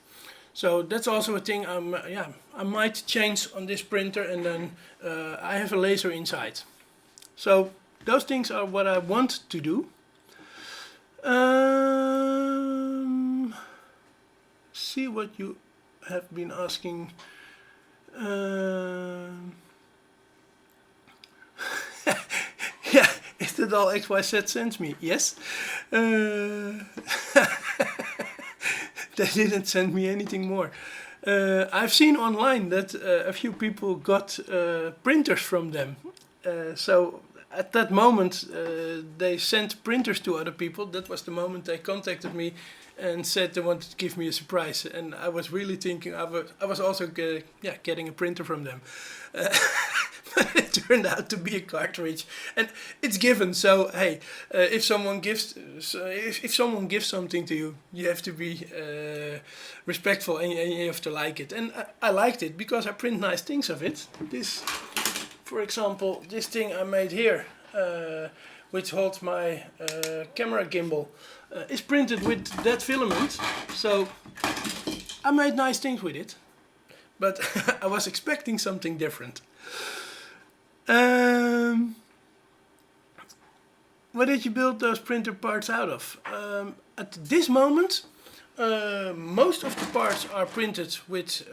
So that's also a thing I might change on this printer, and then I have a laser inside. So those things are what I want to do. See what you have been asking. Yeah, is that all XYZ sends me? Yes. They didn't send me anything more. I've seen online that a few people got printers from them. So at that moment, they sent printers to other people. That was the moment they contacted me and said they wanted to give me a surprise. And I was really thinking I was also getting a printer from them. But it turned out to be a cartridge, and it's given. So hey, if someone gives something to you, you have to be respectful, and you have to like it. And I liked it because I print nice things of it. This, for example, this thing I made here, which holds my camera gimbal, is printed with that filament. So I made nice things with it, but I was expecting something different. What did you build those printer parts out of? At this moment, most of the parts are printed with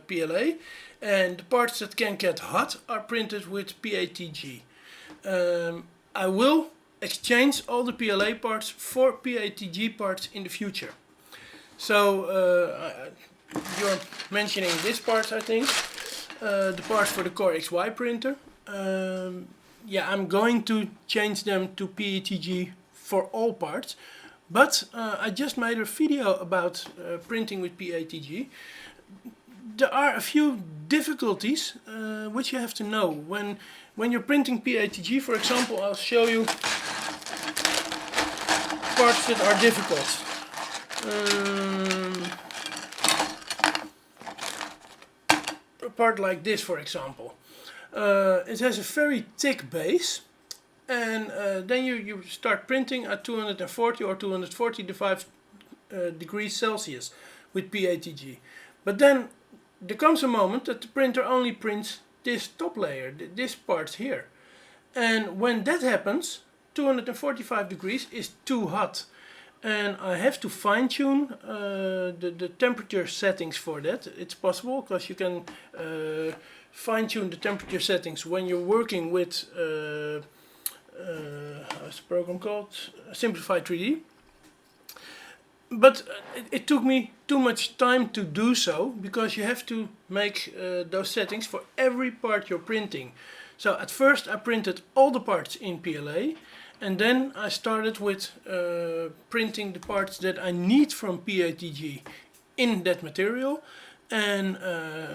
PLA, and the parts that can get hot are printed with PATG. I will exchange all the PLA parts for PATG parts in the future. So you're mentioning this part, I think, the parts for the Core XY printer. Yeah, I'm going to change them to PETG for all parts, but I just made a video about printing with PETG. There are a few difficulties which you have to know. When you're printing PETG, for example, I'll show you parts that are difficult. A part like this, for example. It has a very thick base, and then you start printing at 240 or 245 degrees Celsius with PATG. But then there comes a moment that the printer only prints this top layer, this part here. And when that happens, 245 degrees is too hot. And I have to fine-tune the temperature settings for that. It's possible because you can fine-tune the temperature settings when you're working with how's the program called? Simplified 3D. But it took me too much time to do so, because you have to make those settings for every part you're printing. So at first I printed all the parts in PLA, and then I started with printing the parts that I need from PATG in that material, and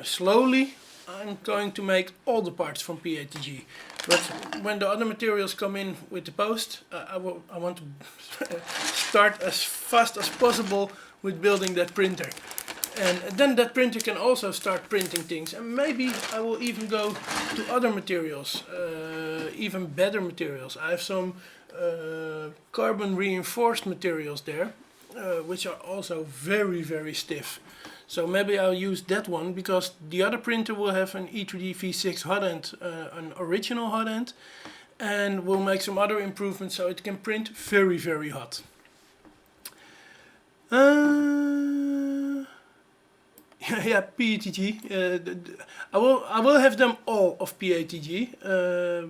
slowly I'm going to make all the parts from PATG. But when the other materials come in with the post, I want to start as fast as possible with building that printer. And then that printer can also start printing things, and maybe I will even go to other materials, even better materials. I have some carbon reinforced materials there, which are also very, very stiff. So maybe I'll use that one, because the other printer will have an E3D V6 hot end, an original hot end, and we'll make some other improvements so it can print very, very hot. Yeah, PETG. I will have them all of PETG,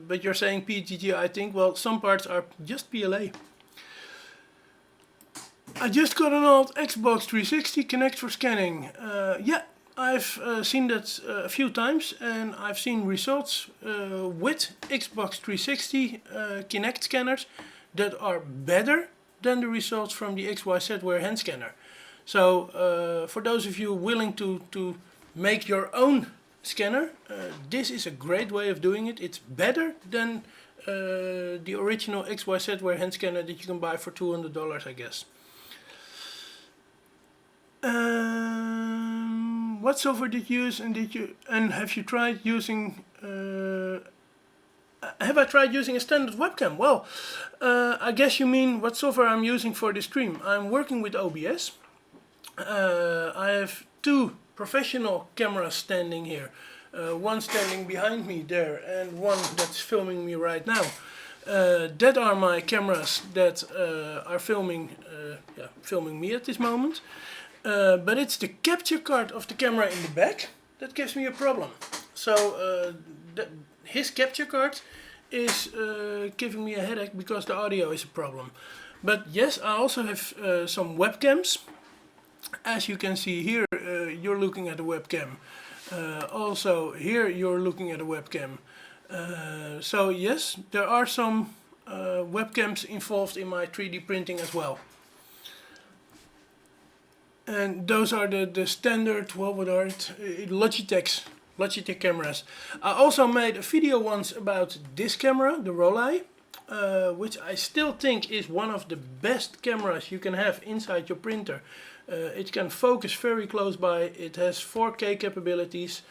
but you're saying PETG, I think. Well, some parts are just PLA. I just got an old Xbox 360 Kinect for scanning. Yeah, I've seen that a few times, and I've seen results with Xbox 360 Kinect scanners that are better than the results from the XYZPrinting hand scanner. So for those of you willing to make your own scanner, this is a great way of doing it. It's better than the original XYZPrinting hand scanner that you can buy for $200, I guess. What software did you use, and have you tried using? Have I tried using a standard webcam? Well, I guess you mean what software I'm using for the stream. I'm working with OBS. I have two professional cameras standing here. One standing behind me there, and one that's filming me right now. That are my cameras that are filming me at this moment. But it's the capture card of the camera in the back that gives me a problem. So his capture card is giving me a headache because the audio is a problem. But yes, I also have some webcams. As you can see here, you're looking at a webcam. Also here you're looking at a webcam. So yes, there are some webcams involved in my 3D printing as well. And those are the standard, what are it? Logitech cameras. I also made a video once about this camera, the Rolei, which I still think is one of the best cameras you can have inside your printer. It can focus very close by, it has 4K capabilities,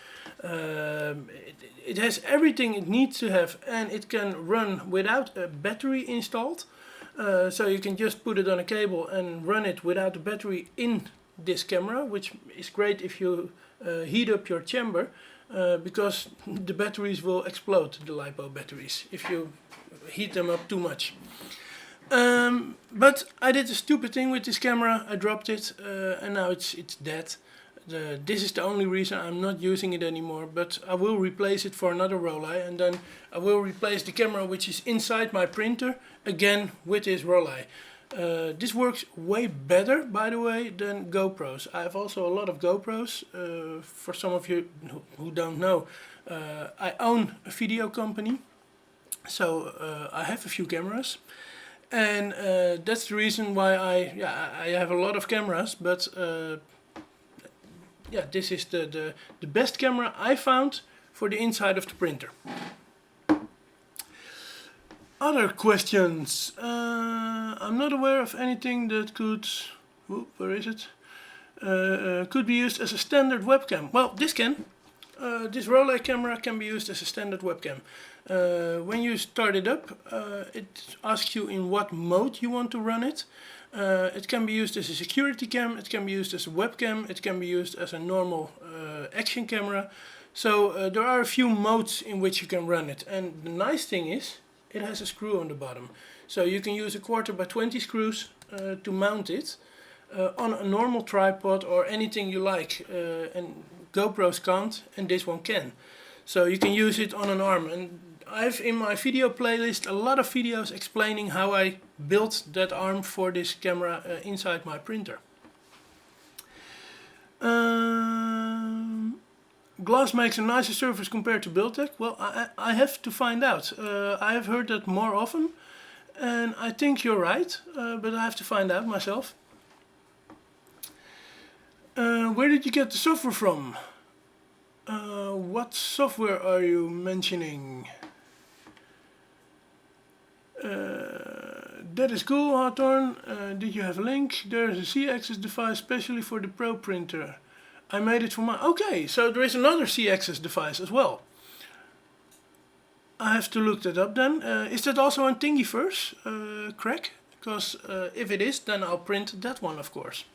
it has everything it needs to have, and it can run without a battery installed. So you can just put it on a cable and run it without a battery in this camera, which is great if you heat up your chamber, because the batteries will explode, the LiPo batteries, if you heat them up too much. But I did a stupid thing with this camera, I dropped it, and now it's dead. This is the only reason I'm not using it anymore, but I will replace it for another Rolei, and then I will replace the camera which is inside my printer again with this Rolei. This works way better, by the way, than GoPros. I have also a lot of GoPros. For some of you who don't know, I own a video company, so I have a few cameras, and that's the reason why I have a lot of cameras. But yeah, this is the best camera I found for the inside of the printer. Other questions. I'm not aware of anything that could, where is it? Could be used as a standard webcam. Well, this can. This Rolei camera can be used as a standard webcam. When you start it up, it asks you in what mode you want to run it. It can be used as a security cam, it can be used as a webcam, it can be used as a normal action camera. So there are a few modes in which you can run it. And the nice thing is, it has a screw on the bottom. So you can use a 1/4x20 screws to mount it on a normal tripod or anything you like. And GoPros can't, and this one can. So you can use it on an arm. And I've in my video playlist a lot of videos explaining how I built that arm for this camera inside my printer. Glass makes a nicer surface compared to Buildtech. Well, I have to find out. I have heard that more often, and I think you're right, but I have to find out myself. Where did you get the software from? What software are you mentioning? That is cool, Hawthorne. Did you have a link? There's a Z-axis device specially for the Pro printer. I made it for my... Okay, so there is another Z-axis device as well. I have to look that up then. Is that also on Thingiverse, Craig? Because if it is, then I'll print that one, of course.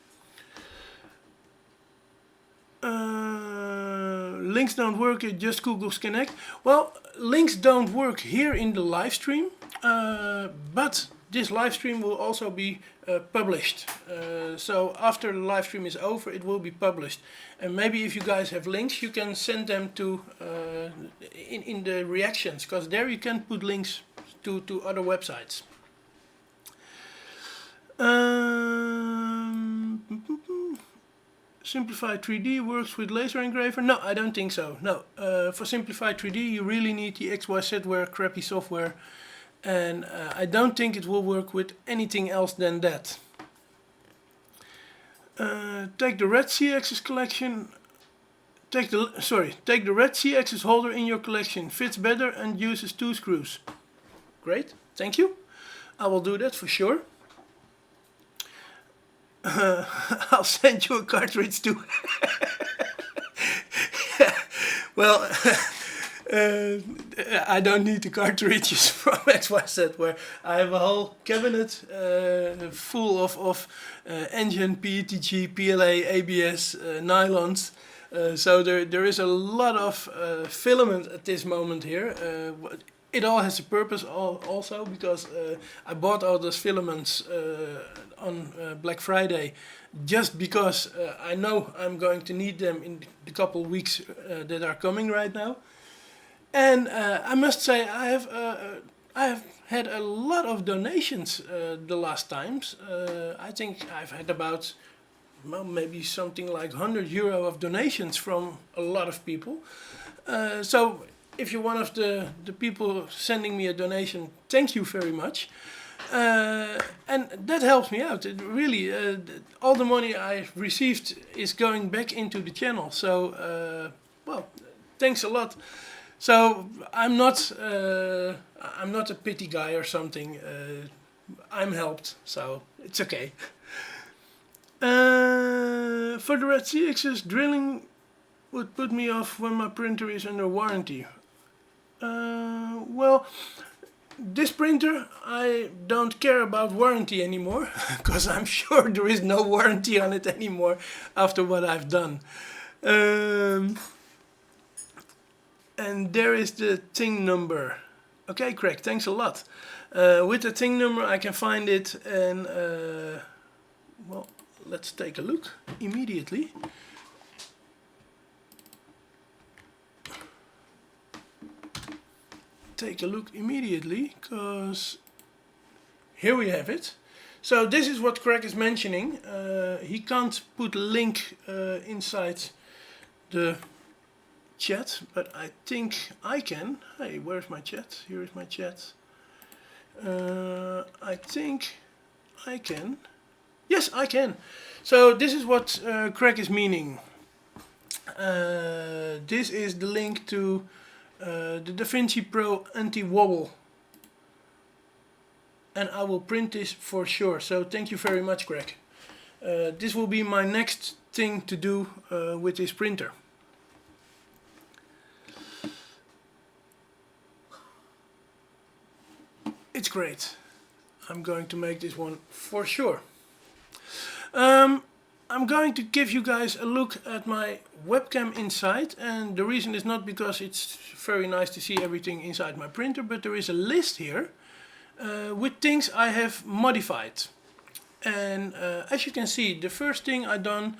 Links don't work, just Google's Connect. Well, links don't work here in the live stream, but this live stream will also be published. So after the live stream is over, it will be published. And maybe if you guys have links, you can send them to in the reactions, because there you can put links to other websites. Simplified 3D works with laser engraver? No, I don't think so. No, for Simplified 3D you really need the XYZware crappy software, and I don't think it will work with anything else than that. Take the red Z-axis collection. Take the red Z-axis holder in your collection. Fits better and uses 2 screws. Great, thank you. I will do that for sure. I'll send you a cartridge too. Well, I don't need the cartridges from XYZware. I have a whole cabinet full of engine, PETG, PLA, ABS, nylons. So there is a lot of filament at this moment here. It all has a purpose also, because I bought all those filaments on Black Friday just because I know I'm going to need them in the couple weeks that are coming right now. And I must say I have had a lot of donations the last times. I think I've had about, well, maybe something like €100 of donations from a lot of people. So if you're one of the people sending me a donation, thank you very much. And that helps me out. It really, all the money I received is going back into the channel. So, well, thanks a lot. So I'm not a pity guy or something. I'm helped, so it's okay. For the Red Sea axis, drilling would put me off when my printer is under warranty. Well, this printer, I don't care about warranty anymore, because I'm sure there is no warranty on it anymore after what I've done. And there is the thing number. Okay, Craig, thanks a lot. With the thing number I can find it, and well, let's take a look immediately. Take a look immediately, because here we have it. So this is what Craig is mentioning. He can't put a link inside the chat, but I think I can. Hey, where's my chat? Here is my chat. I think I can. Yes, I can. So this is what Craig is meaning. This is the link to the Vinci Pro anti-wobble, and I will print this for sure. So thank you very much, Craig. This will be my next thing to do with this printer. It's great. I'm going to make this one for sure. I'm going to give you guys a look at my webcam inside, and the reason is not because it's very nice to see everything inside my printer, but there is a list here with things I have modified. And as you can see, the first thing I've done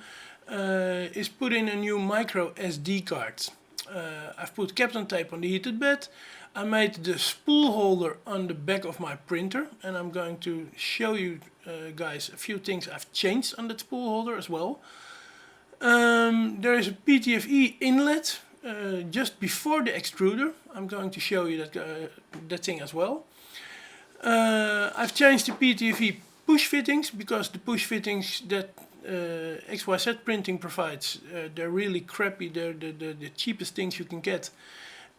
is put in a new micro SD card. I've put Kapton tape on the heated bed. I made the spool holder on the back of my printer, and I'm going to show you guys a few things I've changed on that spool holder as well. There is a PTFE inlet just before the extruder. I'm going to show you that thing as well. I've changed the PTFE push fittings, because the push fittings that XYZPrinting provides, they're really crappy. They're the cheapest things you can get.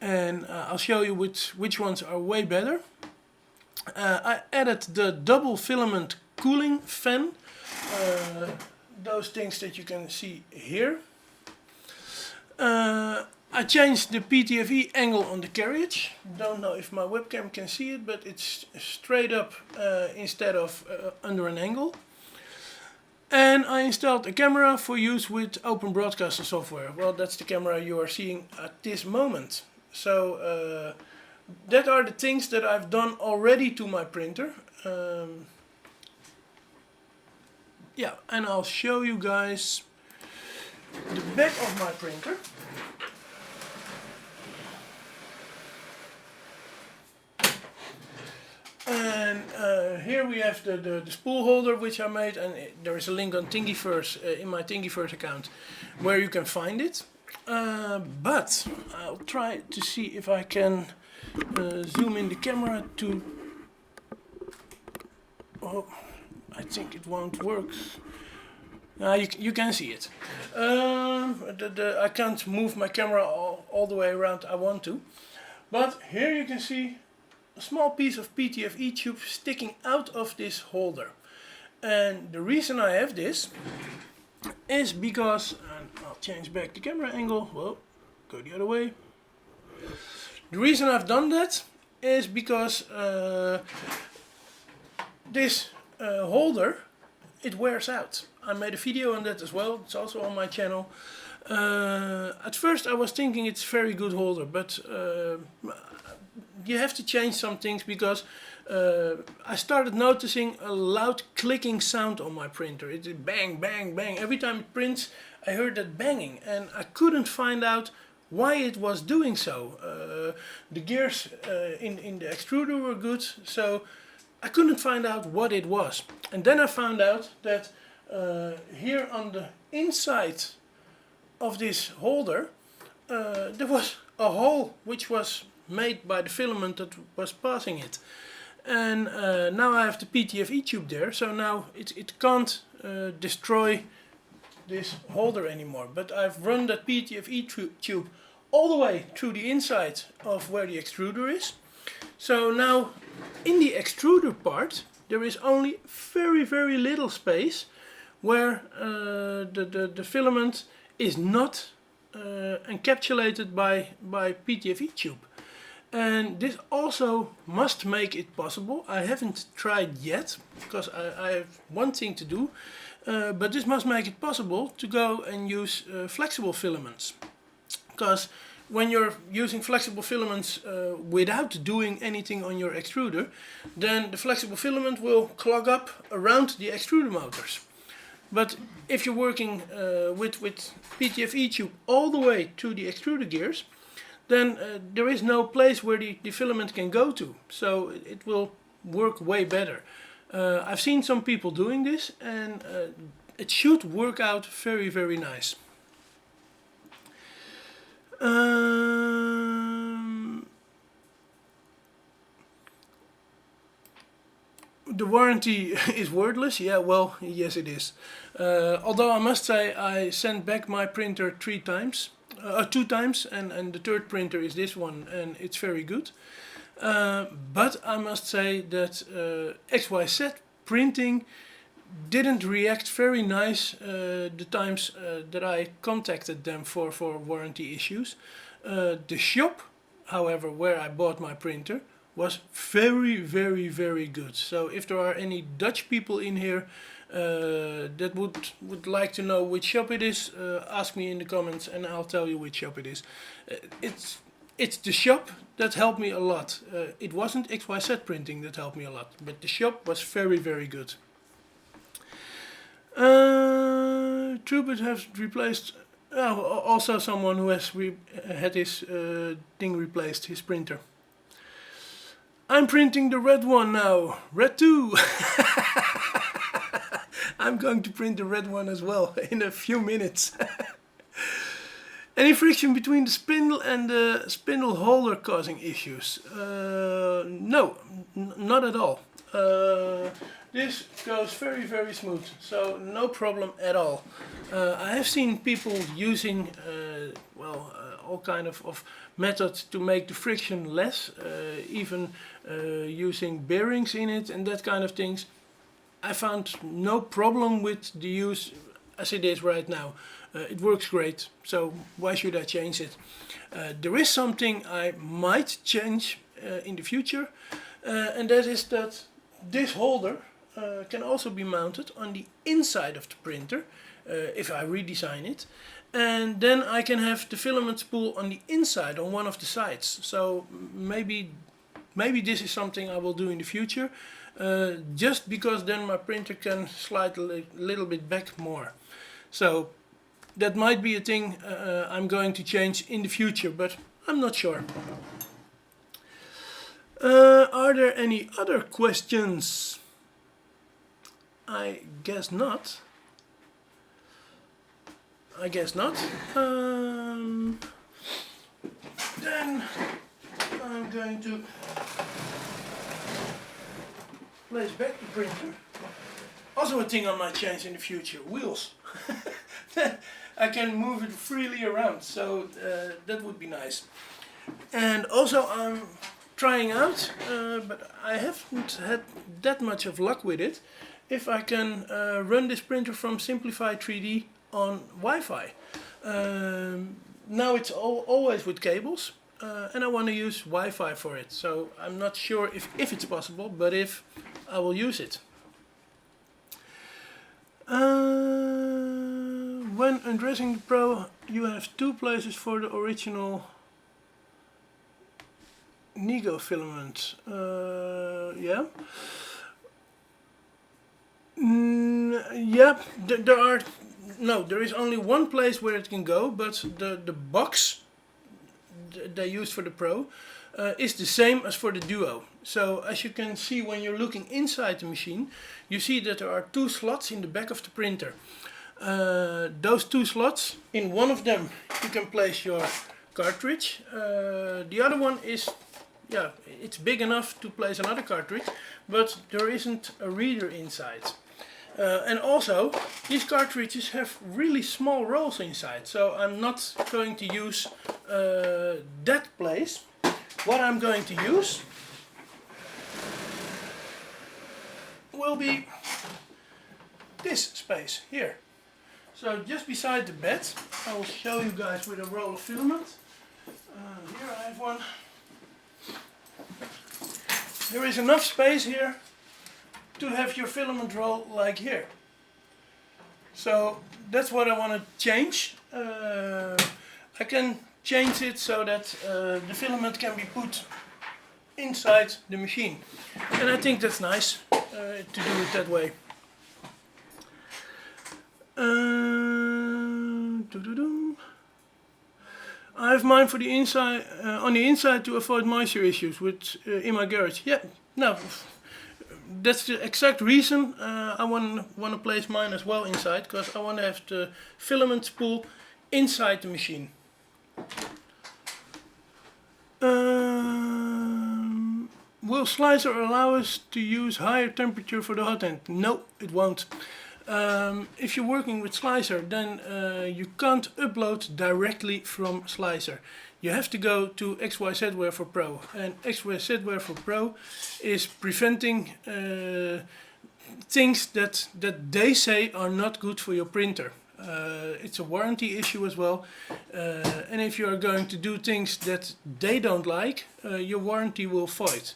And I'll show you which ones are way better. I added the double filament cooling fan, those things that you can see here. I changed the PTFE angle on the carriage. Don't know if my webcam can see it, but it's straight up instead of under an angle. And I installed a camera for use with Open Broadcaster software. Well, that's the camera you are seeing at this moment. So that are the things that I've done already to my printer. Yeah, and I'll show you guys the back of my printer. And here we have the spool holder which I made, and there is a link on Thingiverse in my Thingiverse account where you can find it. But I'll try to see if I can zoom in the camera to... Oh, I think it won't work. You can see it. I can't move my camera all the way around I want to. But here you can see a small piece of PTFE tube sticking out of this holder. And the reason I have this is because, and I'll change back the camera angle, well, go the other way. The reason I've done that is because this holder, it wears out. I made a video on that as well, it's also on my channel. At first I was thinking it's a very good holder, but you have to change some things, because I started noticing a loud clicking sound on my printer. It's bang, bang, bang. Every time it prints, I heard that banging, and I couldn't find out why it was doing so. The gears in the extruder were good, so I couldn't find out what it was. And then I found out that here on the inside of this holder there was a hole which was made by the filament that was passing it. And now I have the PTFE tube there, so now it can't destroy this holder anymore. But I've run that PTFE tube all the way through the inside of where the extruder is. So now in the extruder part there is only very little space where the filament is not encapsulated by PTFE tube. And this also must make it possible. I haven't tried yet because I have one thing to do, but this must make it possible to go and use flexible filaments. Because when you're using flexible filaments without doing anything on your extruder, then the flexible filament will clog up around the extruder motors. But if you're working with PTFE tube all the way to the extruder gears, then there is no place where the filament can go to, so it will work way better. I've seen some people doing this, and it should work out very nice. The warranty is wordless. Yeah, well, yes it is. Although I must say I sent back my printer 2 times, and the third printer is this one, and it's very good. But I must say that XYZPrinting didn't react very nice the times that I contacted them for warranty issues. The shop, however, where I bought my printer was very good. So if there are any Dutch people in here that would like to know which shop it is, ask me in the comments and I'll tell you which shop it is. It's the shop that helped me a lot. It wasn't XYZPrinting that helped me a lot, but the shop was very good. Trubert has replaced, also someone who has had his thing replaced, his printer. I'm printing the red one now, red 2. I'm going to print the red one as well in a few minutes. Any friction between the spindle and the spindle holder causing issues? No, not at all. This goes very smooth, so no problem at all. I have seen people using all kind of methods to make the friction less, even using bearings in it and that kind of things. I found no problem with the use as it is right now. It works great, so why should I change it? There is something I might change in the future, and that is that this holder can also be mounted on the inside of the printer if I redesign it, and then I can have the filament spool on the inside on one of the sides. So maybe this is something I will do in the future, just because then my printer can slide a little bit back more. So that might be a thing I'm going to change in the future, but I'm not sure. Are there any other questions? I guess not. Then I'm going to place back the printer. Also a thing I might change in the future, wheels. I can move it freely around, so that would be nice. And also I'm trying out, but I haven't had that much of luck with it, if I can run this printer from Simplify 3D on Wi-Fi. Now it's always with cables, and I want to use Wi-Fi for it, so I'm not sure if it's possible, but if, I will use it. When undressing the Pro, you have 2 places for the original Nego filament. Yeah. Yeah, there is only one place where it can go, but the box they use for the Pro is the same as for the Duo. So as you can see when you're looking inside the machine, you see that there are two slots in the back of the printer. Those two slots, in one of them you can place your cartridge. The other one is, yeah, it's big enough to place another cartridge, but there isn't a reader inside. And also, these cartridges have really small rolls inside, so I'm not going to use that place. What I'm going to use will be this space here. So just beside the bed, I will show you guys with a roll of filament. Here I have one. There is enough space here to have your filament roll like here. So that's what I want to change. I can change it so that the filament can be put inside the machine. And I think that's nice to do it that way. I have mine for the inside, on the inside to avoid moisture issues with in my garage. Yeah, no, that's the exact reason I want to place mine as well inside, because I want to have the filament spool inside the machine. Will Slicer allow us to use higher temperature for the hot end? No, it won't. If you're working with Slicer, then you can't upload directly from Slicer. You have to go to XYZware for Pro, and XYZware for Pro is preventing things that they say are not good for your printer. It's a warranty issue as well, and if you are going to do things that they don't like, your warranty will void.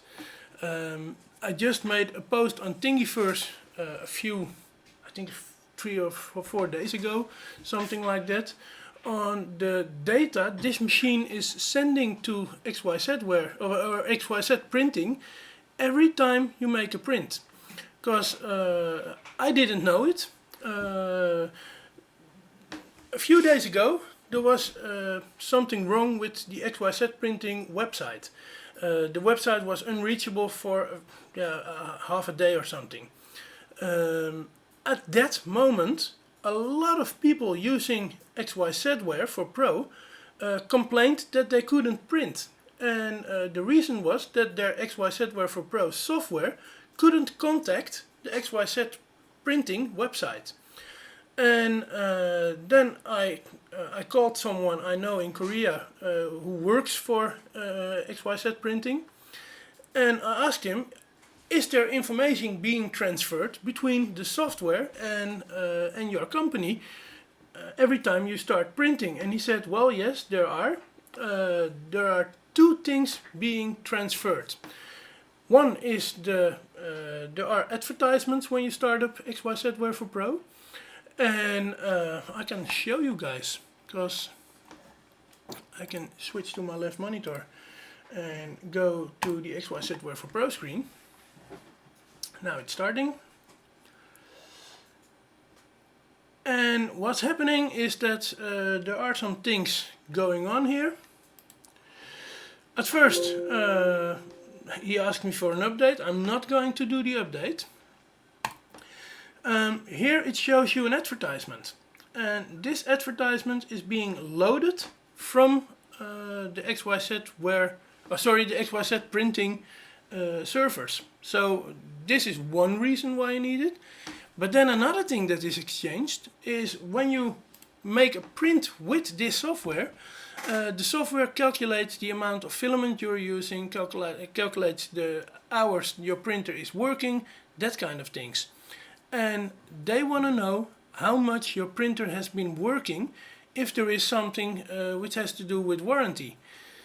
I just made a post on Thingiverse I think 3 or 4 days ago, something like that, on the data this machine is sending to XYZware or XYZPrinting every time you make a print. Because I didn't know it. A few days ago there was something wrong with the XYZPrinting website. The website was unreachable for half a day or something. At that moment, a lot of people using XYZware for Pro complained that they couldn't print. And the reason was that their XYZware for Pro software couldn't contact the XYZPrinting website. And then I called someone I know in Korea who works for XYZPrinting, and I asked him, is there information being transferred between the software and your company every time you start printing? And he said, well, yes, there are. There are two things being transferred. One is there are advertisements when you start up XYZware for Pro. And I can show you guys, because I can switch to my left monitor and go to the XYZware for Pro screen. Now it's starting. And what's happening is that there are some things going on here. At first he asked me for an update. I'm not going to do the update. Here it shows you an advertisement, and this advertisement is being loaded from the XYZPrinting servers. So this is one reason why you need it. But then another thing that is exchanged is when you make a print with this software, the software calculates the amount of filament you're using, calculates the hours your printer is working, that kind of things. And they want to know how much your printer has been working if there is something which has to do with warranty.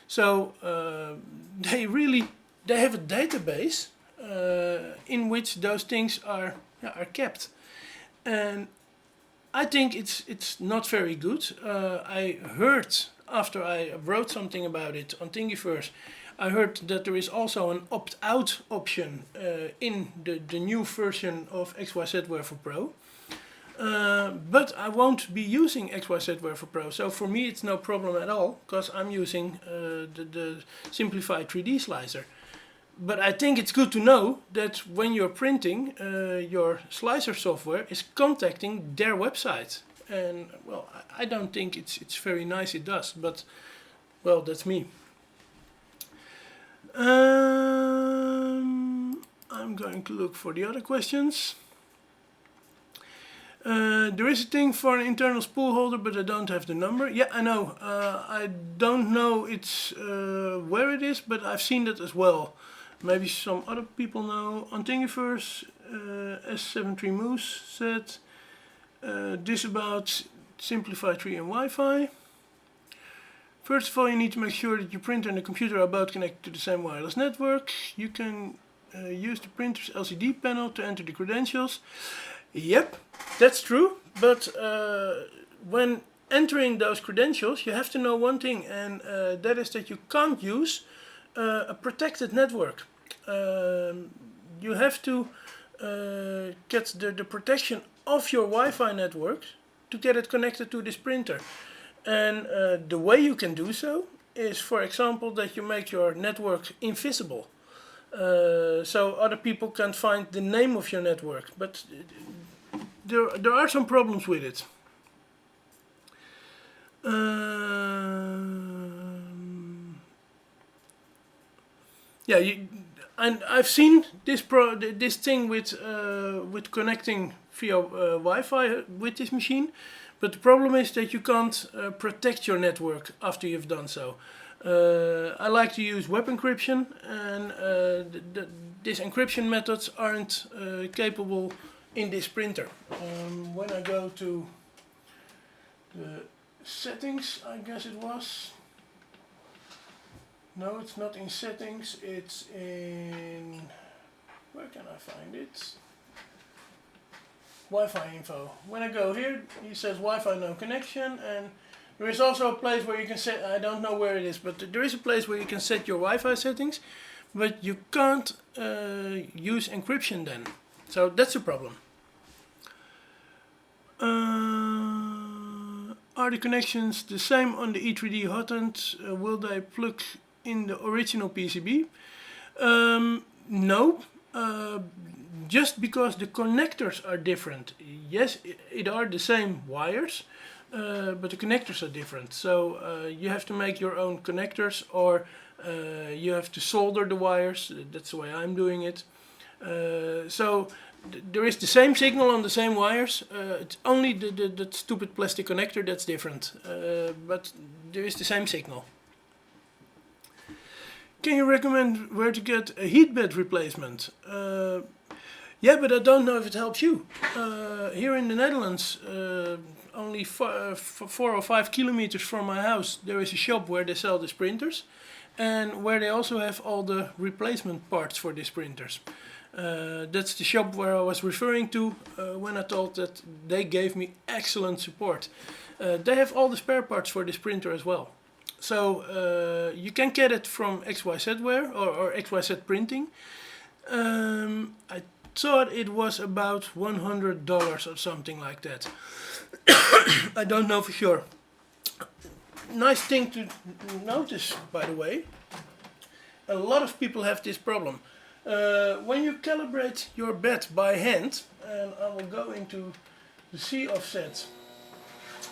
So they have a database in which those things are kept. And I think it's not very good. I heard, after I wrote something about it on Thingiverse, I heard that there is also an opt-out option in the new version of XYZware for Pro. but I won't be using XYZPrinting Pro, so for me it's no problem at all, because I'm using the simplified 3D slicer. But I think it's good to know that when you're printing, your slicer software is contacting their website. And well, I don't think it's very nice it does, but well, that's me. I'm going to look for the other questions. There is a thing for an internal spool holder, but I don't have the number. Yeah, I know. I don't know where it is, but I've seen that as well. Maybe some other people know. On Thingiverse, S73 Moose said this about Simplify 3 and Wi-Fi. First of all, you need to make sure that your printer and the computer are both connected to the same wireless network. You can use the printer's LCD panel to enter the credentials. Yep, that's true, but when entering those credentials, you have to know one thing, and that is that you can't use a protected network. You have to get the protection of your Wi-Fi network to get it connected to this printer. And the way you can do so is, for example, that you make your network invisible. So other people can't find the name of your network, but there are some problems with it. Yeah, and I've seen this thing with connecting via Wi-Fi with this machine, but the problem is that you can't protect your network after you've done so. I like to use web encryption, and these encryption methods aren't capable in this printer. When I go to the settings, I guess it was. No, it's not in settings, it's in... Where can I find it? Wi-Fi info. When I go here, it says Wi-Fi no connection, and there is also a place where you can set, I don't know where it is, but there is a place where you can set your Wi-Fi settings, but you can't use encryption then. So that's a problem. Are the connections the same on the E3D hotends? Will they plug in the original PCB? No. Just because the connectors are different. Yes, it are the same wires, but the connectors are different. So you have to make your own connectors, or you have to solder the wires. That's the way I'm doing it. So there is the same signal on the same wires. It's only the stupid plastic connector that's different. But there is the same signal. Can you recommend where to get a heat bed replacement? Yeah, but I don't know if it helps you. Here in the Netherlands, only 4 or 5 kilometers from my house, there is a shop where they sell these printers, and where they also have all the replacement parts for these printers. That's the shop where I was referring to when I told that they gave me excellent support. They have all the spare parts for this printer as well. So you can get it from XYZware or XYZPrinting. I thought it was about $100 or something like that. I don't know for sure. Nice thing to notice, by the way, a lot of people have this problem. When you calibrate your bed by hand, and I will go into the C offset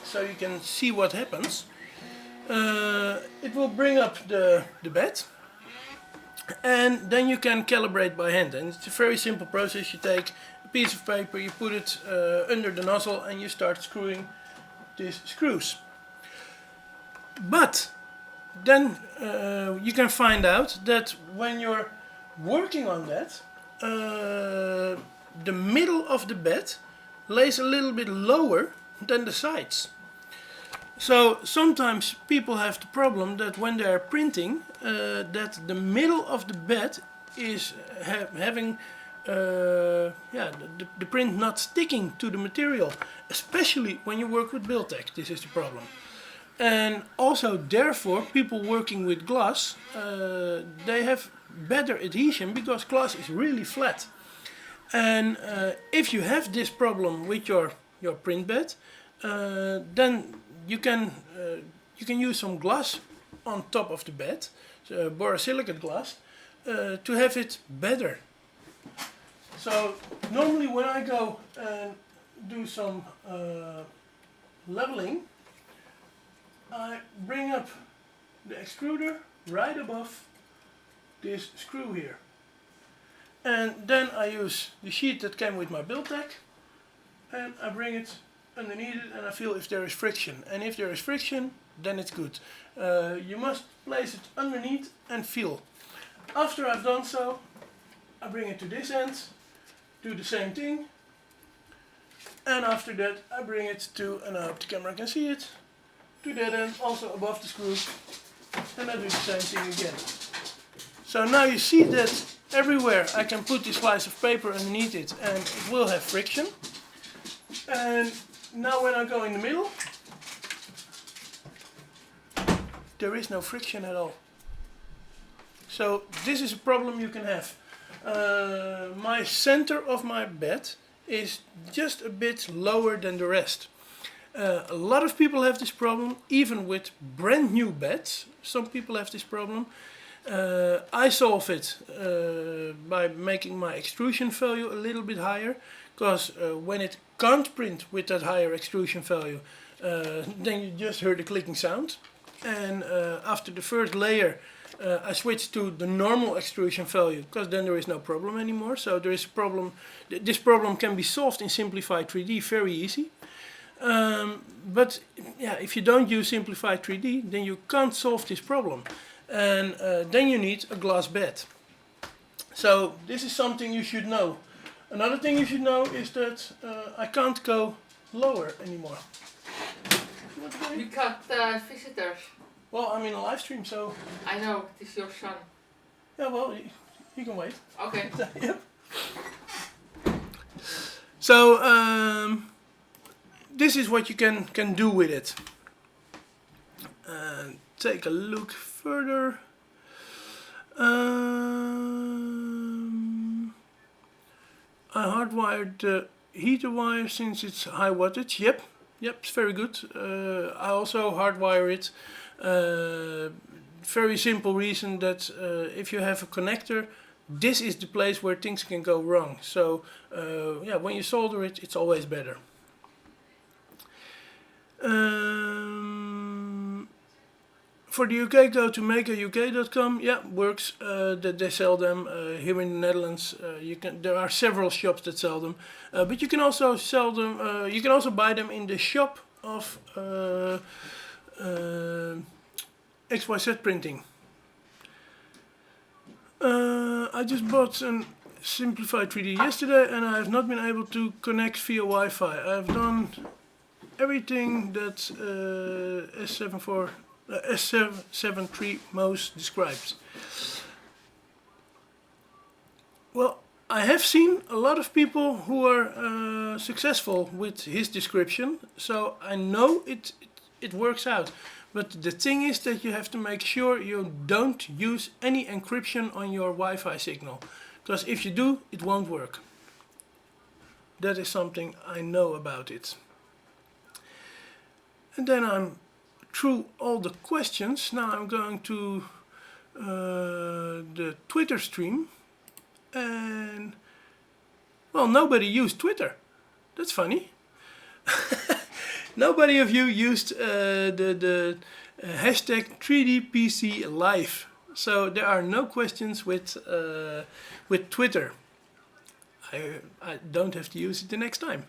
so you can see what happens, it will bring up the bed, and then you can calibrate by hand. And it's a very simple process. You take a piece of paper, you put it under the nozzle, and you start screwing these screws. But then you can find out that when you're working on that, the middle of the bed lays a little bit lower than the sides. So sometimes people have the problem that when they are printing, that the middle of the bed is having the print not sticking to the material, especially when you work with Buildtech. This is the problem. And also, therefore, people working with glass, they have better adhesion because glass is really flat. And if you have this problem with your your print bed, then you can use some glass on top of the bed, so borosilicate glass, to have it better. So normally when I go and do some leveling, I bring up the extruder right above this screw here. And then I use the sheet that came with my build tag, and I bring it underneath it and I feel if there is friction. And if there is friction, then it's good. You must place it underneath and feel. After I've done so, I bring it to this end, do the same thing, and after that I bring it to, and I hope the camera can see it, to that end, also above the screw, and I do the same thing again. So now you see that everywhere I can put this slice of paper underneath it and it will have friction. And now when I go in the middle, there is no friction at all. So this is a problem you can have. My center of my bed is just a bit lower than the rest. A lot of people have this problem, even with brand new beds. Some people have this problem. I solve it by making my extrusion value a little bit higher, because when it can't print with that higher extrusion value, then you just heard the clicking sound. And after the first layer, I switch to the normal extrusion value, because then there is no problem anymore. So there is a problem. This problem can be solved in Simplified 3D very easy. But yeah, if you don't use Simplified 3D, then you can't solve this problem. And then you need a glass bed. So this is something you should know. Another thing you should know is that I can't go lower anymore. We got visitors. Well, I'm in a live stream, so... I know, it is your son. Yeah, well, you can wait. Okay. Yep. So, this is what you can do with it. Take a look further. I hardwired the heater wire since it's high wattage. Yep, it's very good. I also hardwire it. Very simple reason that if you have a connector, this is the place where things can go wrong. So yeah, when you solder it, it's always better. For the UK, go to makeruk.com. Yeah, works. That they sell them here in the Netherlands. There are several shops that sell them, but you can also sell them. You can also buy them in the shop of XYZPrinting. I just bought a Simplified 3D yesterday, and I have not been able to connect via Wi-Fi. I've done everything that S73 most describes. Well, I have seen a lot of people who are successful with his description, so I know it works out. But the thing is that you have to make sure you don't use any encryption on your Wi-Fi signal, because if you do, it won't work. That is something I know about it. And then I'm through all the questions. Now I'm going to the Twitter stream, and well, nobody used Twitter. That's funny. Nobody of you used the hashtag 3DPC live. So there are no questions with Twitter. I don't have to use it the next time.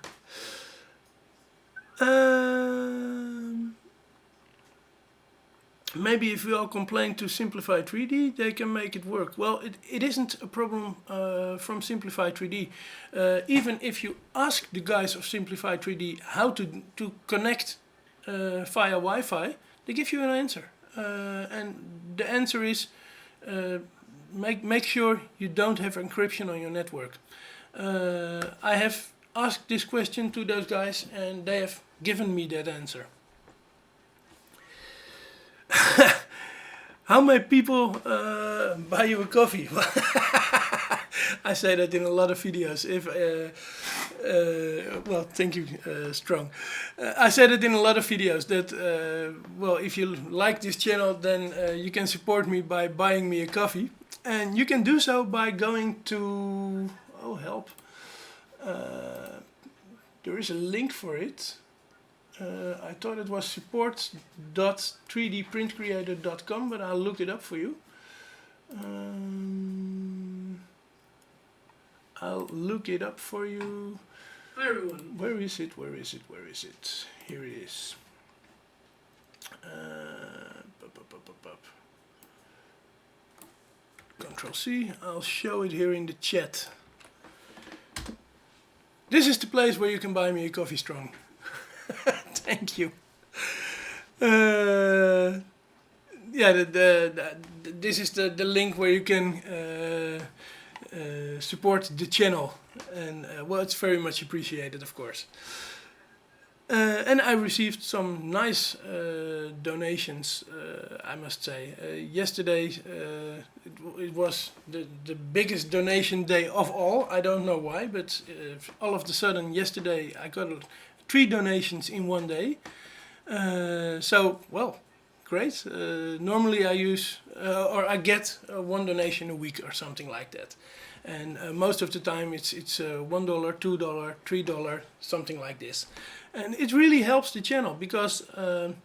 Maybe if we all complain to Simplified 3D, they can make it work. Well, it isn't a problem from Simplified 3D. Even if you ask the guys of Simplified 3D how to connect via Wi-Fi, they give you an answer. And the answer is make sure you don't have encryption on your network. I have asked this question to those guys, and they have given me that answer. How many people buy you a coffee? I say that in a lot of videos. Well, thank you, Strong. I said it in a lot of videos that, well, if you like this channel, then you can support me by buying me a coffee. And you can do so by going to, oh help, there is a link for it. I thought it was support.3dprintcreator.com, but I'll look it up for you. I'll look it up for you. Everyone. Where is it? Where is it? Where is it? Here it is. Control C. I'll show it here in the chat. This is the place where you can buy me a coffee, Strong. Thank you. Yeah, this is the link where you can support the channel, and well, it's very much appreciated, of course. And I received some nice donations, I must say. Yesterday it was the biggest donation day of all. I don't know why, but all of a sudden yesterday I got 3 donations in one day. So, well, great. Normally I use, or I get 1 donation a week or something like that. And most of the time it's $1, $2, $3, something like this. And it really helps the channel because I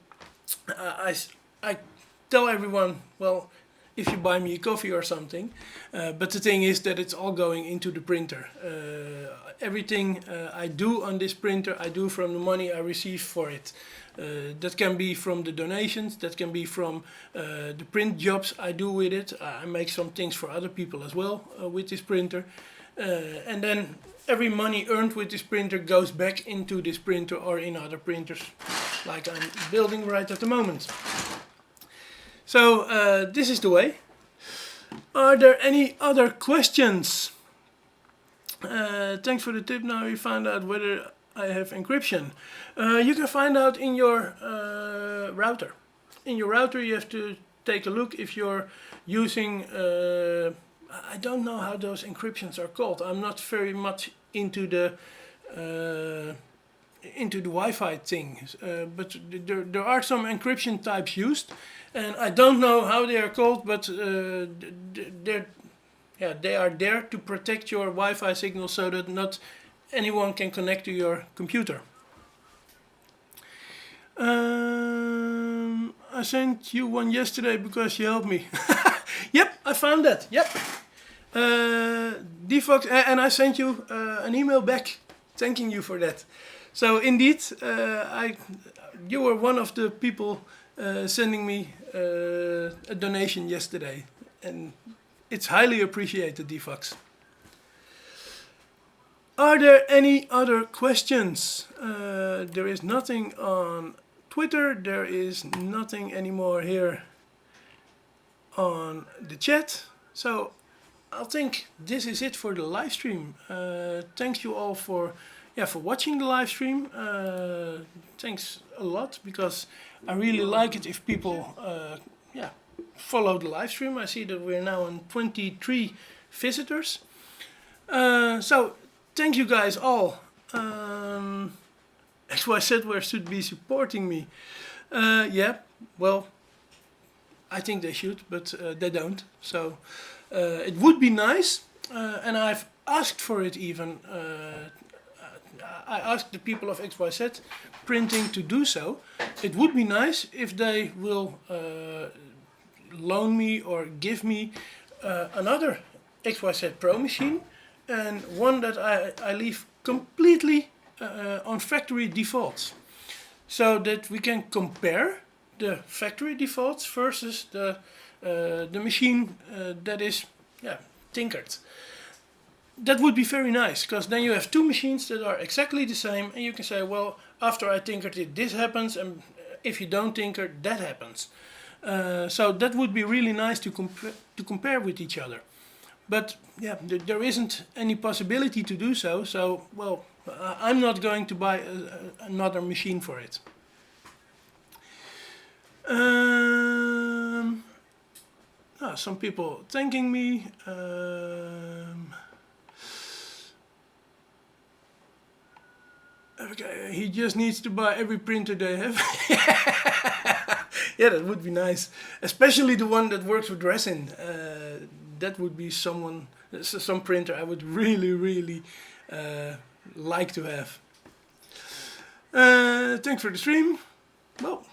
tell everyone, well, if you buy me a coffee or something, but the thing is that it's all going into the printer. Everything I do on this printer, I do from the money I receive for it. That can be from the donations, that can be from the print jobs I do with it. I make some things for other people as well with this printer. And then every money earned with this printer goes back into this printer or in other printers, like I'm building right at the moment. So this is the way. Are there any other questions? Thanks for the tip. Now you found out whether I have encryption. You can find out in your router. In your router you have to take a look if you're using, I don't know how those encryptions are called. I'm not very much into the Wi-Fi thing, but there are some encryption types used, and I don't know how they are called, but they are there to protect your Wi-Fi signal so that not anyone can connect to your computer. I sent you one yesterday because you helped me. Yep, I found that. Yep. Defox, and I sent you an email back thanking you for that. So indeed, you were one of the people sending me a donation yesterday, and it's highly appreciated, Defox. Are there any other questions? There is nothing on Twitter, there is nothing anymore here on the chat, so I think this is it for the live stream. Thanks you all for watching the live stream. Thanks a lot, because I really like it if people follow the live stream. I see that we're now on 23 visitors. So thank you guys all. XYZPrinting should be supporting me. Yeah, well, I think they should, but they don't. So it would be nice, and I've asked for it even. I asked the people of XYZPrinting to do so. It would be nice if they will loan me or give me another XYZ Pro machine, and one that I leave completely on factory defaults, so that we can compare the factory defaults versus the machine that is tinkered. That would be very nice, because then you have 2 machines that are exactly the same, and you can say, well, after I tinkered it, this happens, and if you don't tinker, that happens. So that would be really nice to compare with each other. But yeah, there isn't any possibility to do so, so, well, I'm not going to buy another machine for it. Some people thanking me. Okay, he just needs to buy every printer they have. Yeah, that would be nice. Especially the one that works with resin. That would be some printer I would really like to have. Thanks for the stream. Well,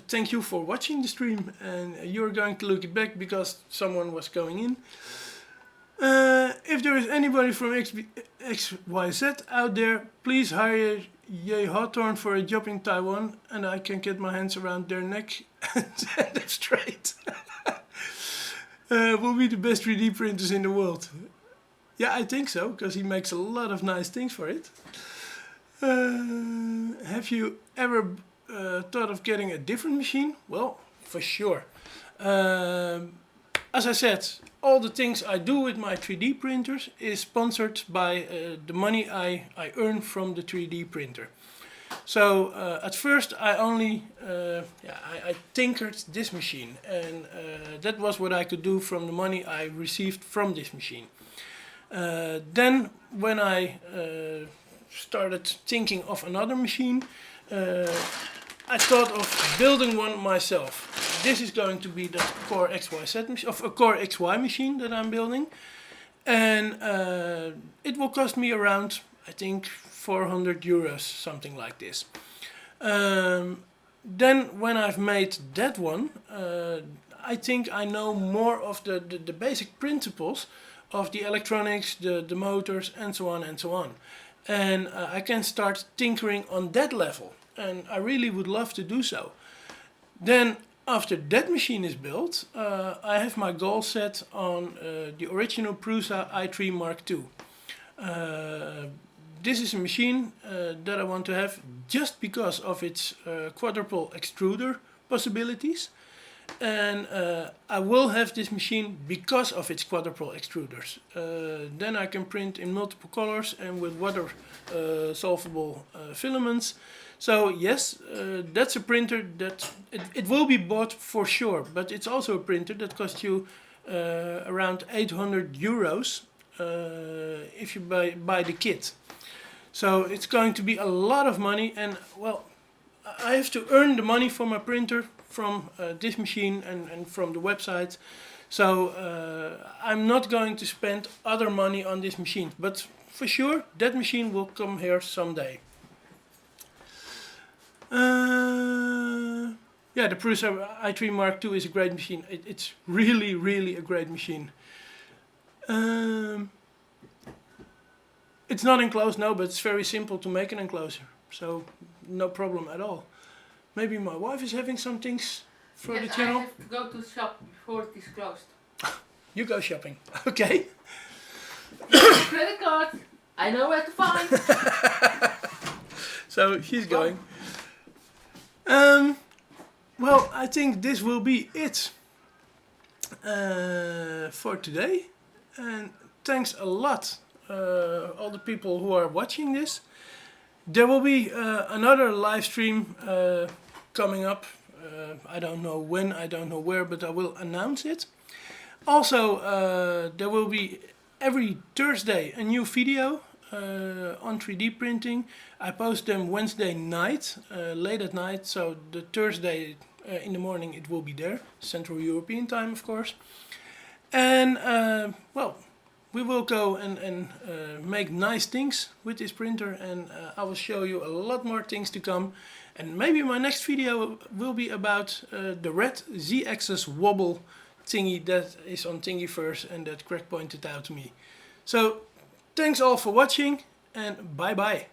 thank you for watching the stream, and you're going to look it back because someone was going in. If there is anybody from XYZ out there, please hire Ye Hawthorne for a job in Taiwan, and I can get my hands around their neck and set them straight. We'll be the best 3D printers in the world. Yeah, I think so, because he makes a lot of nice things for it. Have you ever thought of getting a different machine? Well, for sure. As I said, all the things I do with my 3D printers is sponsored by the money I earn from the 3D printer. So at first I only I tinkered this machine, and that was what I could do from the money I received from this machine. Then when I started thinking of another machine, I thought of building one myself. This is going to be the Core XYZ machine, of a Core XY machine that I'm building, and it will cost me around, I think, 400 euros, something like this. Then when I've made that one, I think I know more of the basic principles of the electronics, the motors, and so on and so on. And I can start tinkering on that level, and I really would love to do so. Then after that machine is built, I have my goal set on the original Prusa i3 Mark II. This is a machine that I want to have just because of its quadruple extruder possibilities. And I will have this machine because of its quadruple extruders. Then I can print in multiple colors and with water solvable filaments. So yes, that's a printer that it will be bought for sure, but it's also a printer that costs you around 800 euros if you buy the kit. So it's going to be a lot of money, and well, I have to earn the money for my printer from this machine and from the website. So I'm not going to spend other money on this machine, but for sure that machine will come here someday. Yeah, the Prusa i3 Mark II is a great machine. It's really a great machine. It's not enclosed, no, but it's very simple to make an enclosure, so no problem at all. Maybe my wife is having some things for the channel. I have to go to shop before it is closed. You go shopping, okay? Credit card, I know where to find. So she's going. Well, I think this will be it for today, and thanks a lot all the people who are watching this. There will be another live stream coming up. I don't know when, I don't know where, but I will announce it. Also, there will be every Thursday a new video on 3D printing. I post them Wednesday night, late at night, so the Thursday in the morning it will be there, Central European time of course. And well, we will go and make nice things with this printer, and I will show you a lot more things to come. And maybe my next video will be about the red Z-axis wobble thingy that is on Thingiverse and that Craig pointed out to me. So thanks all for watching, and bye bye.